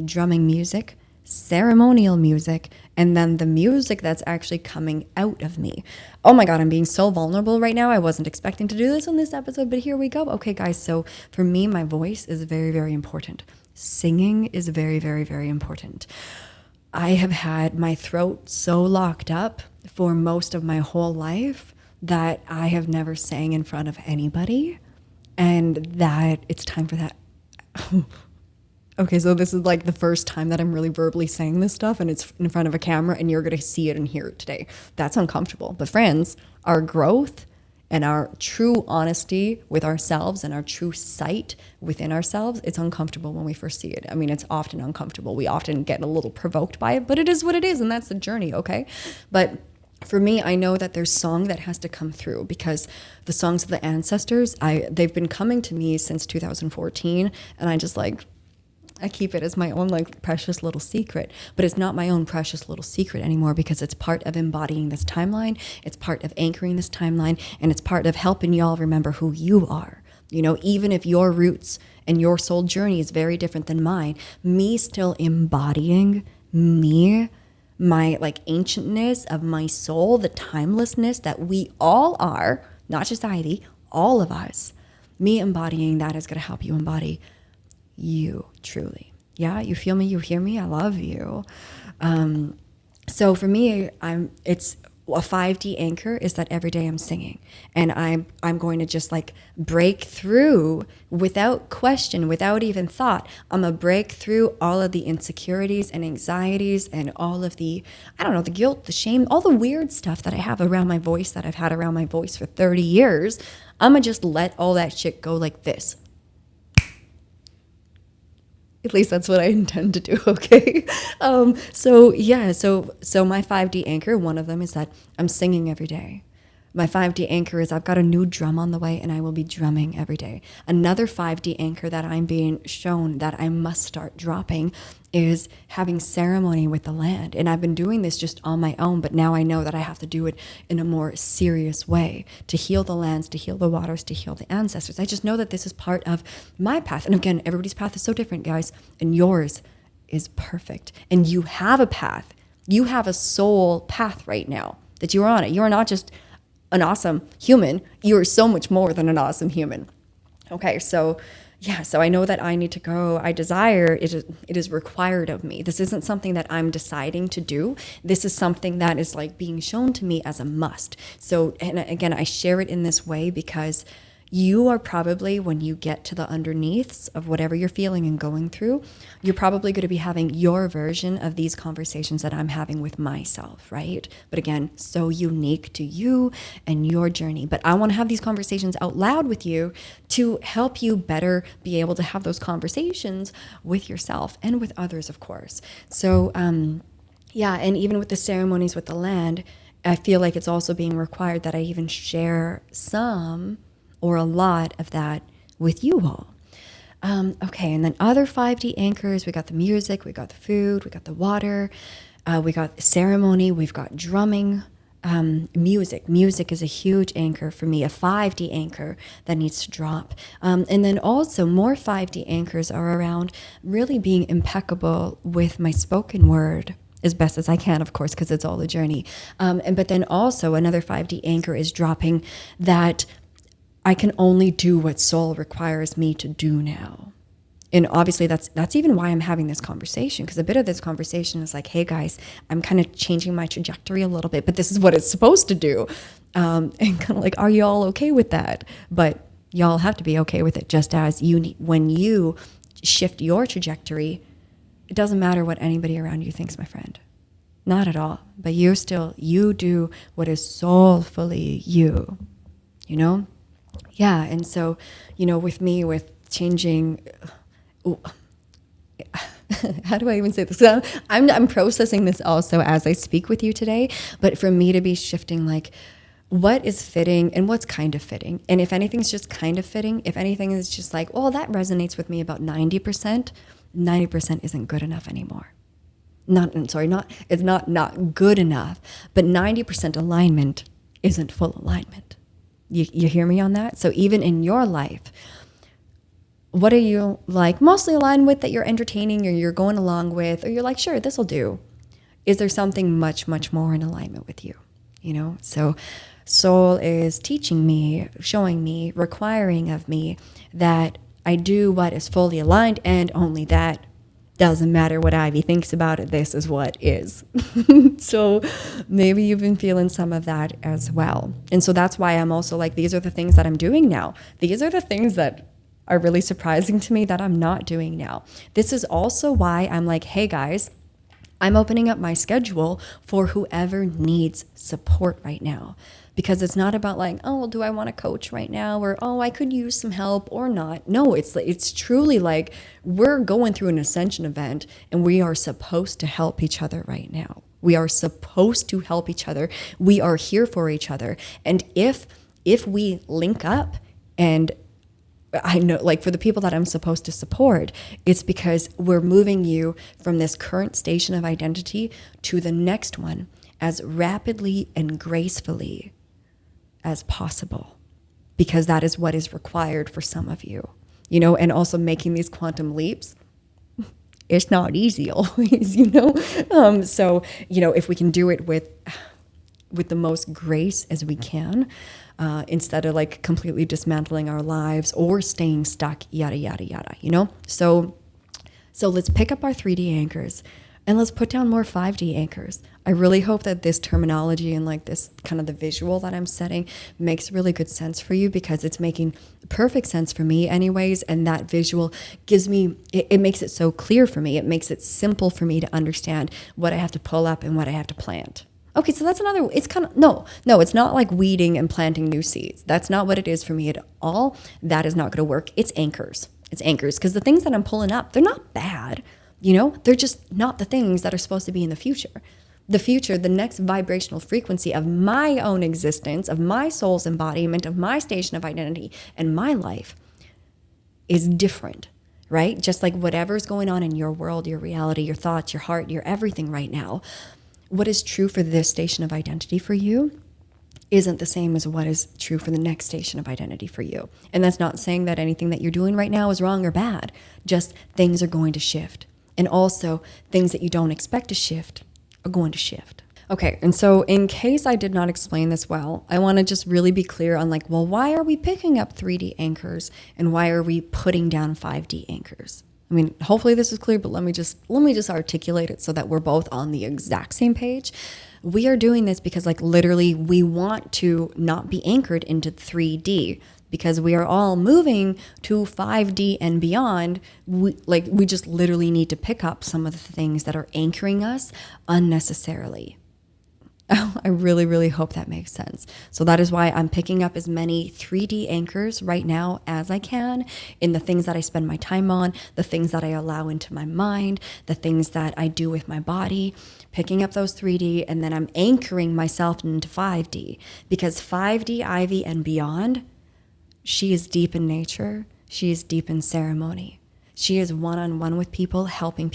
drumming music, ceremonial music, and then the music that's actually coming out of me. Oh my God, I'm being so vulnerable right now. I wasn't expecting to do this on this episode, but here we go. Okay, guys, so for me, my voice is very, very important. Singing is very, very, very important. I have had my throat so locked up for most of my whole life that I have never sang in front of anybody, and that it's time for that. Okay, so this is like the first time that I'm really verbally saying this stuff, and it's in front of a camera, and you're going to see it and hear it today. That's uncomfortable. But friends, our growth and our true honesty with ourselves and our true sight within ourselves, it's uncomfortable when we first see it. I mean, it's often uncomfortable. We often get a little provoked by it, but it is what it is, and that's the journey, okay? But for me, I know that there's song that has to come through, because the songs of the ancestors, they've been coming to me since 2014, and I keep it as my own like precious little secret, but it's not my own precious little secret anymore, because it's part of embodying this timeline. It's part of anchoring this timeline, and it's part of helping y'all remember who you are. Even if your roots and your soul journey is very different than mine, me still embodying me, my like ancientness of my soul, the timelessness that we all are, not just Ivy, all of us, me embodying that is going to help you embody you truly. Yeah, you feel me, you hear me, I love you. So for me, it's a 5D anchor is that every day I'm singing, and I'm going to just like break through without question, without even thought. I'm gonna break through all of the insecurities and anxieties and all of the, the guilt, the shame, all the weird stuff that I have around my voice, that I've had around my voice for 30 years. I'm gonna just let all that shit go like this. At least that's what I intend to do, okay? So my 5D anchor, one of them is that I'm singing every day. My 5D anchor is I've got a new drum on the way, and I will be drumming every day. Another 5D anchor that I'm being shown that I must start dropping is having ceremony with the land. And I've been doing this just on my own, but now I know that I have to do it in a more serious way to heal the lands, to heal the waters, to heal the ancestors. I just know that this is part of my path. And again, everybody's path is so different, guys, and yours is perfect. And you have a path. You have a soul path right now that you're on it. You're not just an awesome human. You are so much more than an awesome human. Okay, so I know that I need to go. I desire it. It is required of me. This isn't something that I'm deciding to do. This is something that is like being shown to me as a must. So, and again, I share it in this way because you are probably, when you get to the underneaths of whatever you're feeling and going through, you're probably going to be having your version of these conversations that I'm having with myself, right? But again, so unique to you and your journey. But I want to have these conversations out loud with you to help you better be able to have those conversations with yourself and with others, of course. So, yeah, and even with the ceremonies with the land, I feel like it's also being required that I even share some or a lot of that with you all. Okay, and then other 5D anchors, we got the music, we got the food, we got the water, we got the ceremony, we've got drumming, music. Music is a huge anchor for me, a 5D anchor that needs to drop. And then also more 5D anchors are around really being impeccable with my spoken word as best as I can, of course, because it's all a journey. But then also another 5D anchor is dropping that I can only do what soul requires me to do now. And obviously that's even why I'm having this conversation, because a bit of this conversation is like, hey guys, I'm kind of changing my trajectory a little bit, but this is what it's supposed to do. And kind of like, are you all okay with that? But y'all have to be okay with it, just as when you shift your trajectory, it doesn't matter what anybody around you thinks, my friend. Not at all. But you do what is soulfully you, you know? Yeah, and so, with me, with changing, how do I even say this? I'm processing this also as I speak with you today, but for me to be shifting, like, what is fitting and what's kind of fitting. And if anything's just kind of fitting, if anything is just like, well, that resonates with me about 90%, 90% isn't good enough anymore. It's not good enough, but 90% alignment isn't full alignment. You hear me on that? So even in your life, what are you like mostly aligned with that you're entertaining or you're going along with, or you're like, sure, this will do? Is there something much, much more in alignment with you? So soul is teaching me, showing me, requiring of me that I do what is fully aligned, and only that. Doesn't matter what Ivy thinks about it, this is what is. So maybe you've been feeling some of that as well. And so that's why I'm also like, these are the things that I'm doing now. These are the things that are really surprising to me that I'm not doing now. This is also why I'm like, hey guys, I'm opening up my schedule for whoever needs support right now. Because it's not about like, oh, do I want to coach right now? Or, oh, I could use some help or not. No, it's truly like we're going through an ascension event and we are supposed to help each other right now. We are supposed to help each other. We are here for each other. And if we link up, and I know, like, for the people that I'm supposed to support, it's because we're moving you from this current station of identity to the next one as rapidly and gracefully as possible, because that is what is required for some of you, and also making these quantum leaps. It's not easy always, So, if we can do it with the most grace as we can, instead of like completely dismantling our lives or staying stuck, yada, yada, yada, So let's pick up our 3D anchors and let's put down more 5D anchors. I really hope that this terminology and like this kind of the visual that I'm setting makes really good sense for you, because it's making perfect sense for me anyways. And that visual gives me, it makes it so clear for me. It makes it simple for me to understand what I have to pull up and what I have to plant. Okay, so that's another, it's kind of, no, it's not like weeding and planting new seeds. That's not what it is for me at all. That is not going to work. It's anchors. Because the things that I'm pulling up, they're not bad. They're just not the things that are supposed to be in the future. The future, the next vibrational frequency of my own existence, of my soul's embodiment, of my station of identity and my life is different, right? Just like whatever's going on in your world, your reality, your thoughts, your heart, your everything right now, what is true for this station of identity for you isn't the same as what is true for the next station of identity for you. And that's not saying that anything that you're doing right now is wrong or bad. Just things are going to shift. And also things that you don't expect to shift are going to shift. Okay, and so in case I did not explain this well, I want to just really be clear on like, well, why are we picking up 3D anchors and why are we putting down 5D anchors? I mean, hopefully this is clear, but let me just articulate it so that we're both on the exact same page. We are doing this because like literally we want to not be anchored into 3D. because we are all moving to 5D and beyond. We just literally need to pick up some of the things that are anchoring us unnecessarily. Oh, I really, really hope that makes sense. So that is why I'm picking up as many 3D anchors right now as I can in the things that I spend my time on, the things that I allow into my mind, the things that I do with my body, picking up those 3D, and then I'm anchoring myself into 5D, because 5D, Ivy, and beyond, she is deep in nature. She is deep in ceremony. She is one-on-one with people, helping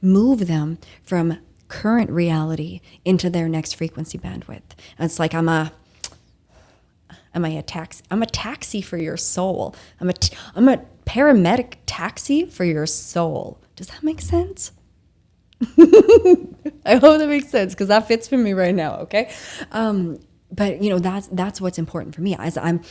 move them from current reality into their next frequency bandwidth. And it's like I'm a taxi for your soul. I'm a paramedic taxi for your soul. Does that make sense? I hope that makes sense, because that fits for me right now. Okay. But that's what's important for me as I'm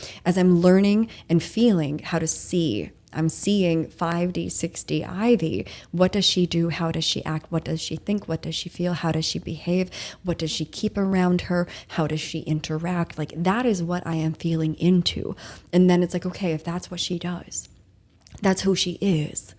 learning and feeling how to see. I'm seeing 5D, 6D Ivy. What does she do? How does she act? What does she think? What does she feel? How does she behave? What does she keep around her? How does she interact? Like, that is what I am feeling into. And then it's like, okay, if that's what she does, that's who she is.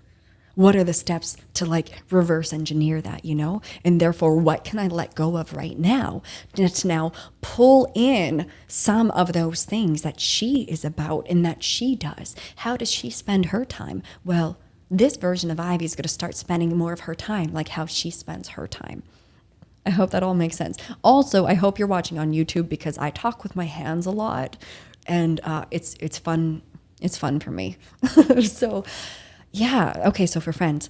What are the steps to like reverse engineer that, And therefore, what can I let go of right now to now pull in some of those things that she is about and that she does? How does she spend her time? Well, this version of Ivy is going to start spending more of her time like how she spends her time. I hope that all makes sense. Also, I hope you're watching on YouTube, because I talk with my hands a lot, and it's fun. It's fun for me. So yeah. Okay. So for friends,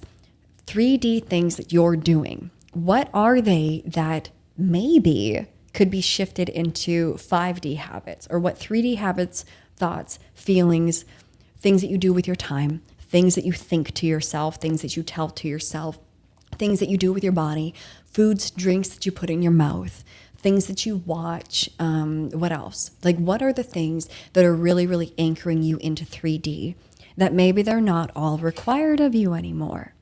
3D things that you're doing, what are they that maybe could be shifted into 5D habits? Or what 3D habits, thoughts, feelings, things that you do with your time, things that you think to yourself, things that you tell to yourself, things that you do with your body, foods, drinks that you put in your mouth, things that you watch, what else? Like, what are the things that are really, really anchoring you into 3D? That maybe they're not all required of you anymore.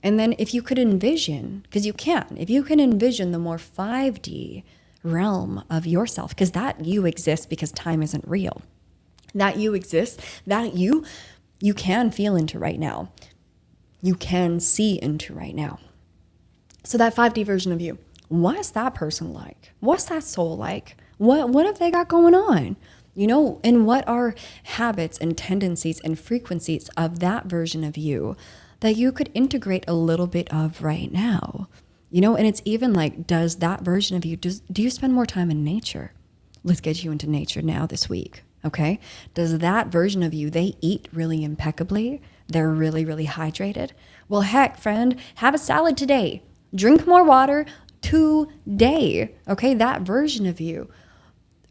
And then if you could envision, because you can, if you can envision the more 5D realm of yourself, because that you exist because time isn't real. That you exist, that you can feel into right now. You can see into right now. So that 5D version of you, what's that person like? What's that soul like? What have they got going on? And what are habits and tendencies and frequencies of that version of you that you could integrate a little bit of right now? And it's even like, does that version of you, do you spend more time in nature? Let's get you into nature now this week, okay? Does that version of you, they eat really impeccably? They're really, really hydrated? Well, heck, friend, have a salad today. Drink more water today, okay? That version of you.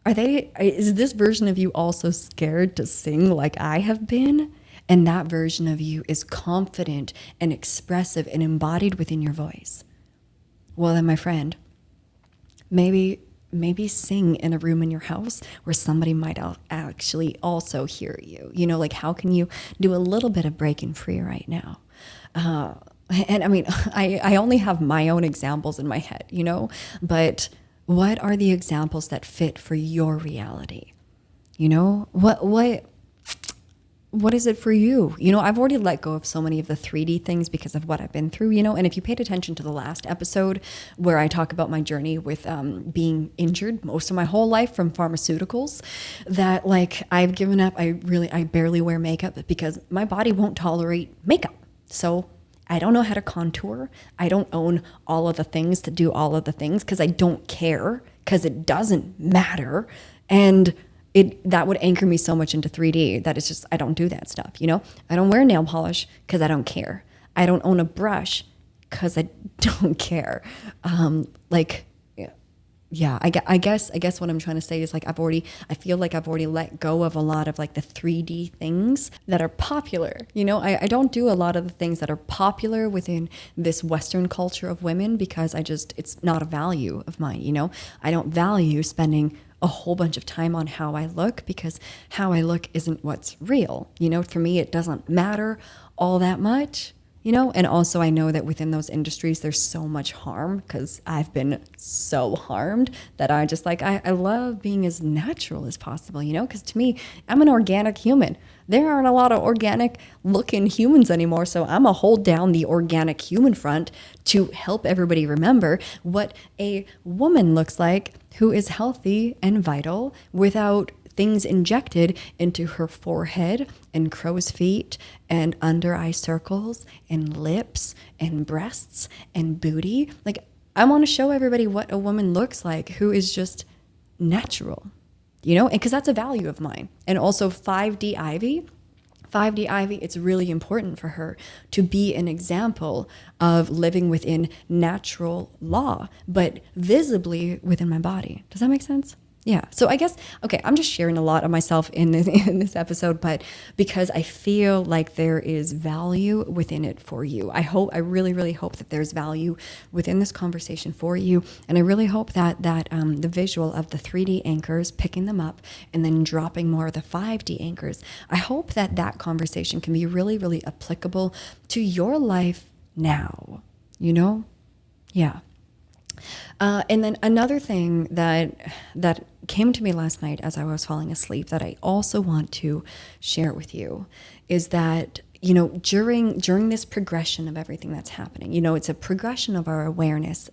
Is this version of you also scared to sing like I have been? And that version of you is confident and expressive and embodied within your voice. Well, then, my friend, maybe sing in a room in your house where somebody might actually also hear you. Like, how can you do a little bit of breaking free right now? And I mean, I only have my own examples in my head, but what are the examples that fit for your reality? What is it for you? I've already let go of so many of the 3D things because of what I've been through, and if you paid attention to the last episode where I talk about my journey with being injured most of my whole life from pharmaceuticals, that like I've given up, I barely wear makeup because my body won't tolerate makeup. So I don't know how to contour. I don't own all of the things to do all of the things because I don't care, because it doesn't matter. And that would anchor me so much into 3D that it's just, I don't do that stuff, I don't wear nail polish because I don't care. I don't own a brush because I don't care. I guess what I'm trying to say is like I feel like I've already let go of a lot of like the 3D things that are popular. I don't do a lot of the things that are popular within this Western culture of women because it's not a value of mine. I don't value spending a whole bunch of time on how I look because how I look isn't what's real. For me, it doesn't matter all that much. And also I know that within those industries, there's so much harm because I've been so harmed that I just like, I love being as natural as possible, because to me, I'm an organic human. There aren't a lot of organic looking humans anymore. So I'm going to hold down the organic human front to help everybody remember what a woman looks like who is healthy and vital without things injected into her forehead and crow's feet and under eye circles and lips and breasts and booty. Like, I want to show everybody what a woman looks like who is just natural, and because that's a value of mine. And also 5D Ivy, it's really important for her to be an example of living within natural law, but visibly within my body. Does that make sense? Yeah. So I guess, okay, I'm just sharing a lot of myself in this episode, but because I feel like there is value within it for you. I really, really hope that there's value within this conversation for you. And I really hope that the visual of the 3D anchors, picking them up and then dropping more of the 5D anchors, I hope that conversation can be really, really applicable to your life now, Yeah. And then another thing that came to me last night as I was falling asleep that I also want to share with you is that, during this progression of everything that's happening, it's a progression of our awareness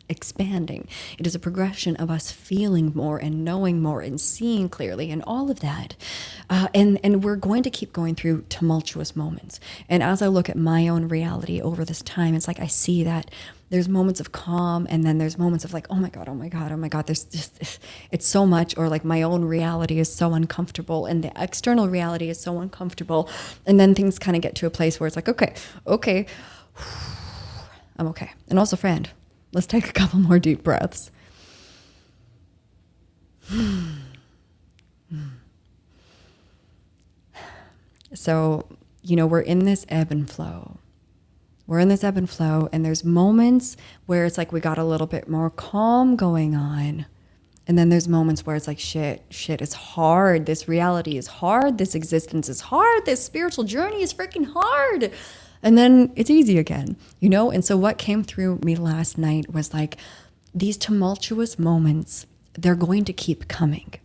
expanding. It is a progression of us feeling more and knowing more and seeing clearly and all of that. And we're going to keep going through tumultuous moments. And as I look at my own reality over this time, it's like I see that there's moments of calm, and then there's moments of like, oh my God, there's just, it's so much, or like my own reality is so uncomfortable and the external reality is so uncomfortable. And then things kind of get to a place where it's like, okay, I'm okay. And also, friend, let's take a couple more deep breaths. So, we're in this ebb and flow. And there's moments where it's like we got a little bit more calm going on. And then there's moments where it's like, shit is hard. This reality is hard. This existence is hard. This spiritual journey is freaking hard. And then it's easy again, And so what came through me last night was like, these tumultuous moments, they're going to keep coming.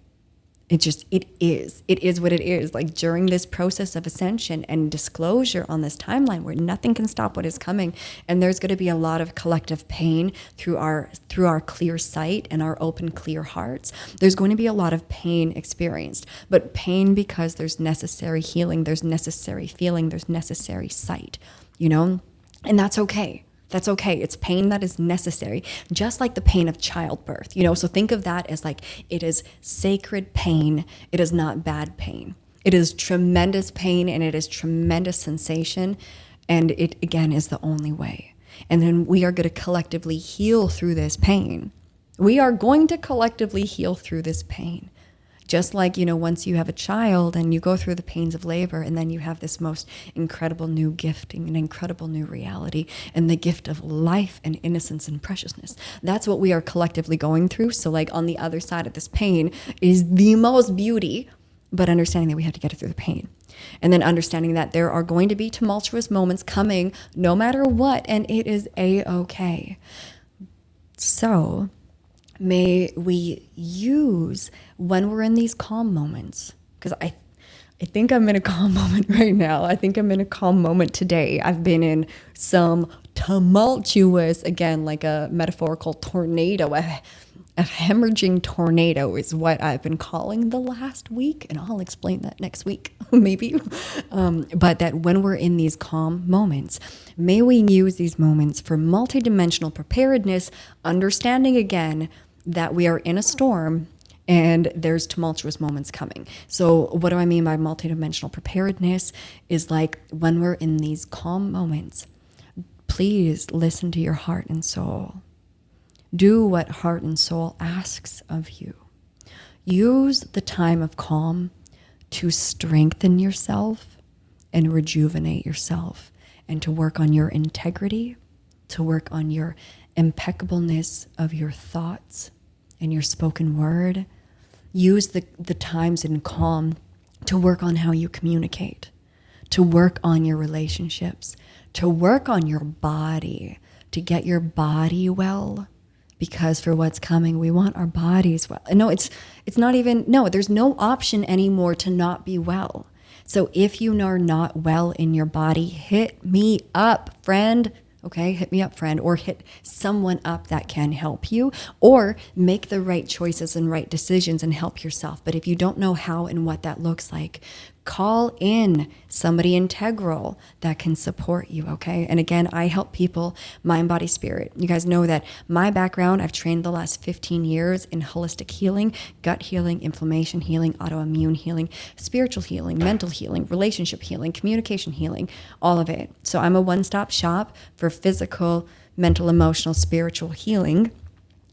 It is what it is. Like during this process of ascension and disclosure on this timeline where nothing can stop what is coming. And there's going to be a lot of collective pain through our clear sight and our open, clear hearts. There's going to be a lot of pain experienced, but pain because there's necessary healing, there's necessary feeling, there's necessary sight, and that's okay. That's okay. It's pain that is necessary, just like the pain of childbirth, So think of that as like, it is sacred pain. It is not bad pain. It is tremendous pain and it is tremendous sensation. And it, again, is the only way. And then we are going to collectively heal through this pain. We are going to collectively heal through this pain. Just like, once you have a child and you go through the pains of labor and then you have this most incredible new gifting, an incredible new reality, and the gift of life and innocence and preciousness. That's what we are collectively going through. So like on the other side of this pain is the most beauty, but understanding that we have to get it through the pain. And then understanding that there are going to be tumultuous moments coming no matter what, and it is a-okay. So may we use when we're in these calm moments, because I think I'm in a calm moment right now. I think I'm in a calm moment today. I've been in some tumultuous, again, like a metaphorical tornado, a hemorrhaging tornado is what I've been calling the last week. And I'll explain that next week, maybe. But that when we're in these calm moments, may we use these moments for multidimensional preparedness, understanding again that we are in a storm and there's tumultuous moments coming. So what do I mean by multidimensional preparedness is like when we're in these calm moments, please listen to your heart and soul. Do what heart and soul asks of you. Use the time of calm to strengthen yourself and rejuvenate yourself and to work on your integrity, to work on your impeccableness of your thoughts and your spoken word. Use the times in calm to work on how you communicate, to work on your relationships, to work on your body, to get your body well. Because for what's coming, we want our bodies well. No, it's not even, no, there's no option anymore to not be well. So if you are not well in your body, hit me up, friend. Okay, hit me up, friend, or hit someone up that can help you, or make the right choices and right decisions and help yourself. But if you don't know how and what that looks like, call in somebody integral that can support you, okay? And again, I help people mind, body, spirit. You guys know that my background, I've trained the last 15 years in holistic healing, gut healing, inflammation healing, autoimmune healing, spiritual healing, mental healing, relationship healing, communication healing, all of it. So I'm a one-stop shop for physical, mental, emotional, spiritual healing.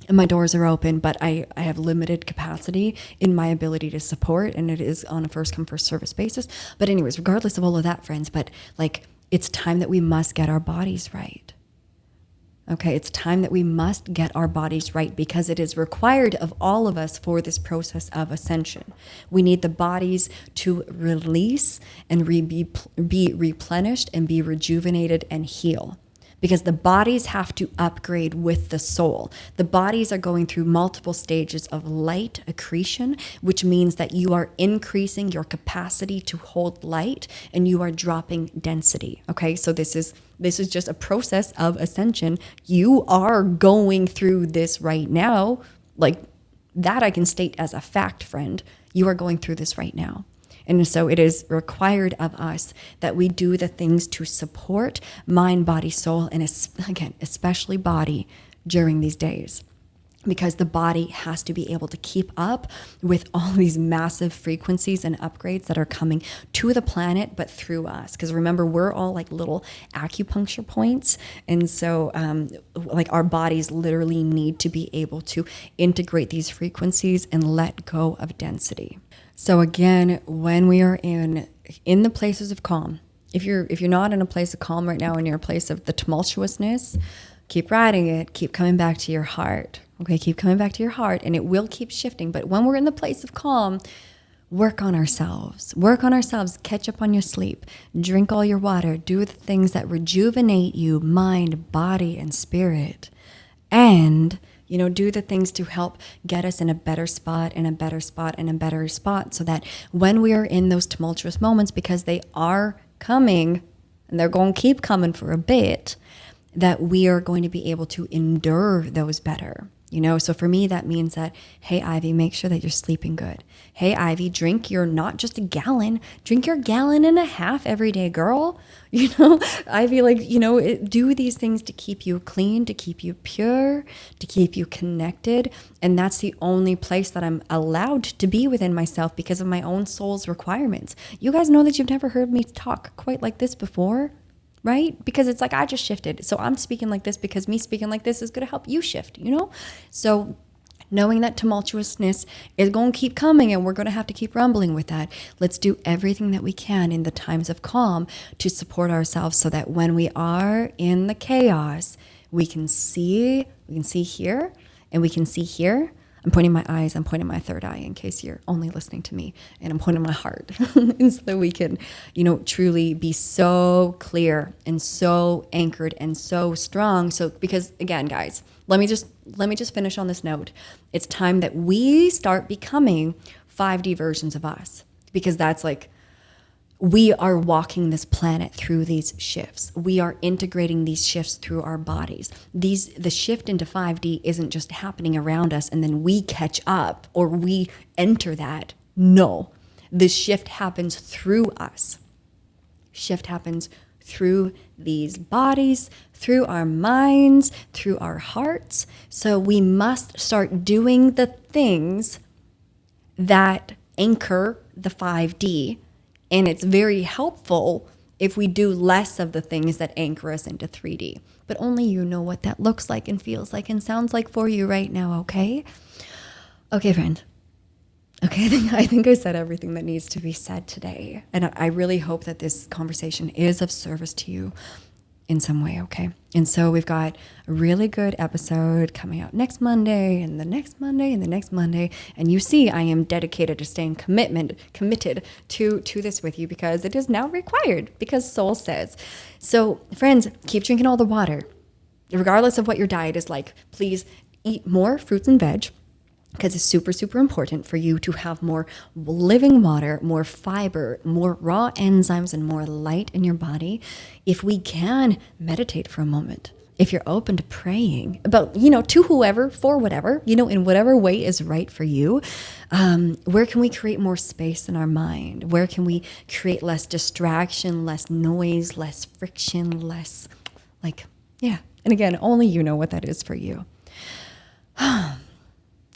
And my doors are open, but I have limited capacity in my ability to support, and it is on a first come, first service basis. But anyways, regardless of all of that, friends, but like, it's time that we must get our bodies right. Okay, it's time that we must get our bodies right, because it is required of all of us for this process of ascension. We need the bodies to release and be replenished and be rejuvenated and heal. Because the bodies have to upgrade with the soul. The bodies are going through multiple stages of light accretion, which means that you are increasing your capacity to hold light and you are dropping density. Okay, so this is just a process of ascension. You are going through this right now. Like, that I can state as a fact, friend. You are going through this right now. And so it is required of us that we do the things to support mind, body, soul, and again, especially body during these days. Because the body has to be able to keep up with all these massive frequencies and upgrades that are coming to the planet, but through us. Because remember, we're all like little acupuncture points. And so like, our bodies literally need to be able to integrate these frequencies and let go of density. So again, when we are in the places of calm, if you're not in a place of calm right now and you're a place of the tumultuousness, keep riding it, keep coming back to your heart. Okay, keep coming back to your heart, and it will keep shifting. But when we're in the place of calm, work on ourselves. Work on ourselves. Catch up on your sleep. Drink all your water. Do the things that rejuvenate you, mind, body, and spirit. And do the things to help get us in a better spot, and a better spot, and a better spot, so that when we are in those tumultuous moments, because they are coming, and they're going to keep coming for a bit, that we are going to be able to endure those better. So for me, that means that, hey, Ivy, make sure that you're sleeping good. Hey, Ivy, drink your, not just a gallon, drink your 1.5 gallons every day, girl. Ivy, do these things to keep you clean, to keep you pure, to keep you connected. And that's the only place that I'm allowed to be within myself, because of my own soul's requirements. You guys know that you've never heard me talk quite like this before. Right? Because it's like, I just shifted. So I'm speaking like this because me speaking like this is going to help you shift, So knowing that tumultuousness is going to keep coming, and we're going to have to keep rumbling with that. Let's do everything that we can in the times of calm to support ourselves, so that when we are in the chaos, we can see here, and we can see here. I'm pointing my eyes, I'm pointing my third eye in case you're only listening to me, and I'm pointing my heart and so that we can, truly be so clear and so anchored and so strong. So, because again, guys, let me just finish on this note. It's time that we start becoming 5D versions of us, because that's like, we are walking this planet through these shifts. We are integrating these shifts through our bodies. The shift into 5D isn't just happening around us and then we catch up or we enter that. No, the shift happens through us. Shift happens through these bodies, through our minds, through our hearts. So we must start doing the things that anchor the 5D. And it's very helpful if we do less of the things that anchor us into 3D. But only you know what that looks like and feels like and sounds like for you right now, okay? Okay, friend. Okay, I think I said everything that needs to be said today. And I really hope that this conversation is of service to you. in some way, okay? And so we've got a really good episode coming out next Monday and the next Monday and the next Monday. And you see, I am dedicated to staying committed to this with you because it is now required because Soul says. So friends, keep drinking all the water. Regardless of what your diet is like, please eat more fruits and veg because it's super, super important for you to have more living water, more fiber, more raw enzymes, and more light in your body. If we can meditate for a moment, if you're open to praying about, to whoever, for whatever, in whatever way is right for you, where can we create more space in our mind? Where can we create less distraction, less noise, less friction, less And again, only you know what that is for you.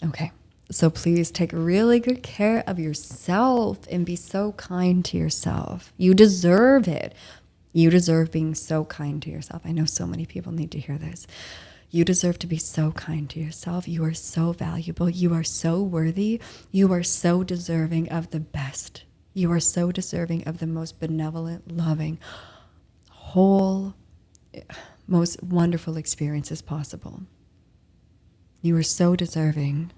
Okay, so please take really good care of yourself and be so kind to yourself. You deserve it. You deserve being so kind to yourself. I know so many people need to hear this. You deserve to be so kind to yourself. You are so valuable. You are so worthy. You are so deserving of the best. You are so deserving of the most benevolent, loving, whole, most wonderful experiences possible. You are so deserving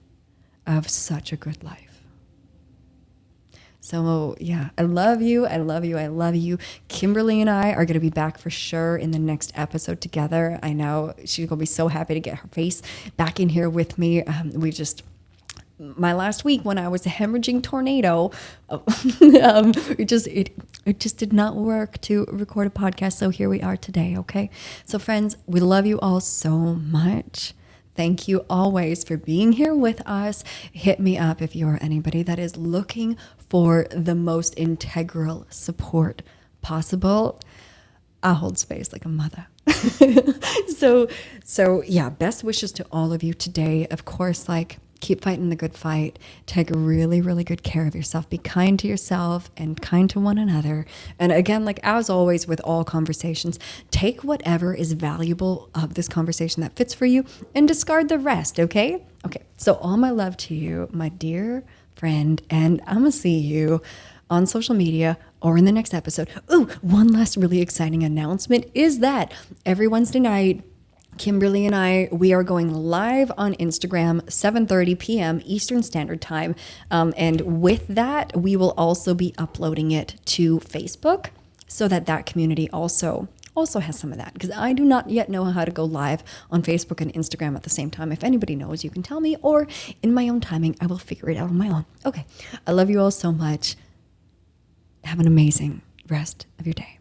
of such a good life. So yeah, I love you. I love you. I love you. Kimberly and I are going to be back for sure in the next episode together. I know she's going to be so happy to get her face back in here with me. My last week when I was a hemorrhaging tornado, it just did not work to record a podcast. So here we are today. Okay. So friends, we love you all so much. Thank you always for being here with us. Hit me up if you're anybody that is looking for the most integral support possible. I'll hold space like a mother. So yeah, best wishes to all of you today. Of course, keep fighting the good fight. Take really, really good care of yourself. Be kind to yourself and kind to one another. And again, as always with all conversations, take whatever is valuable of this conversation that fits for you and discard the rest, okay? Okay, so all my love to you, my dear friend, and I'm gonna see you on social media or in the next episode. Ooh, one last really exciting announcement is that every Wednesday night, Kimberly and I, we are going live on Instagram, 7:30 p.m. Eastern Standard Time. And with that, we will also be uploading it to Facebook so that community also has some of that. Because I do not yet know how to go live on Facebook and Instagram at the same time. If anybody knows, you can tell me, or in my own timing, I will figure it out on my own. Okay, I love you all so much. Have an amazing rest of your day.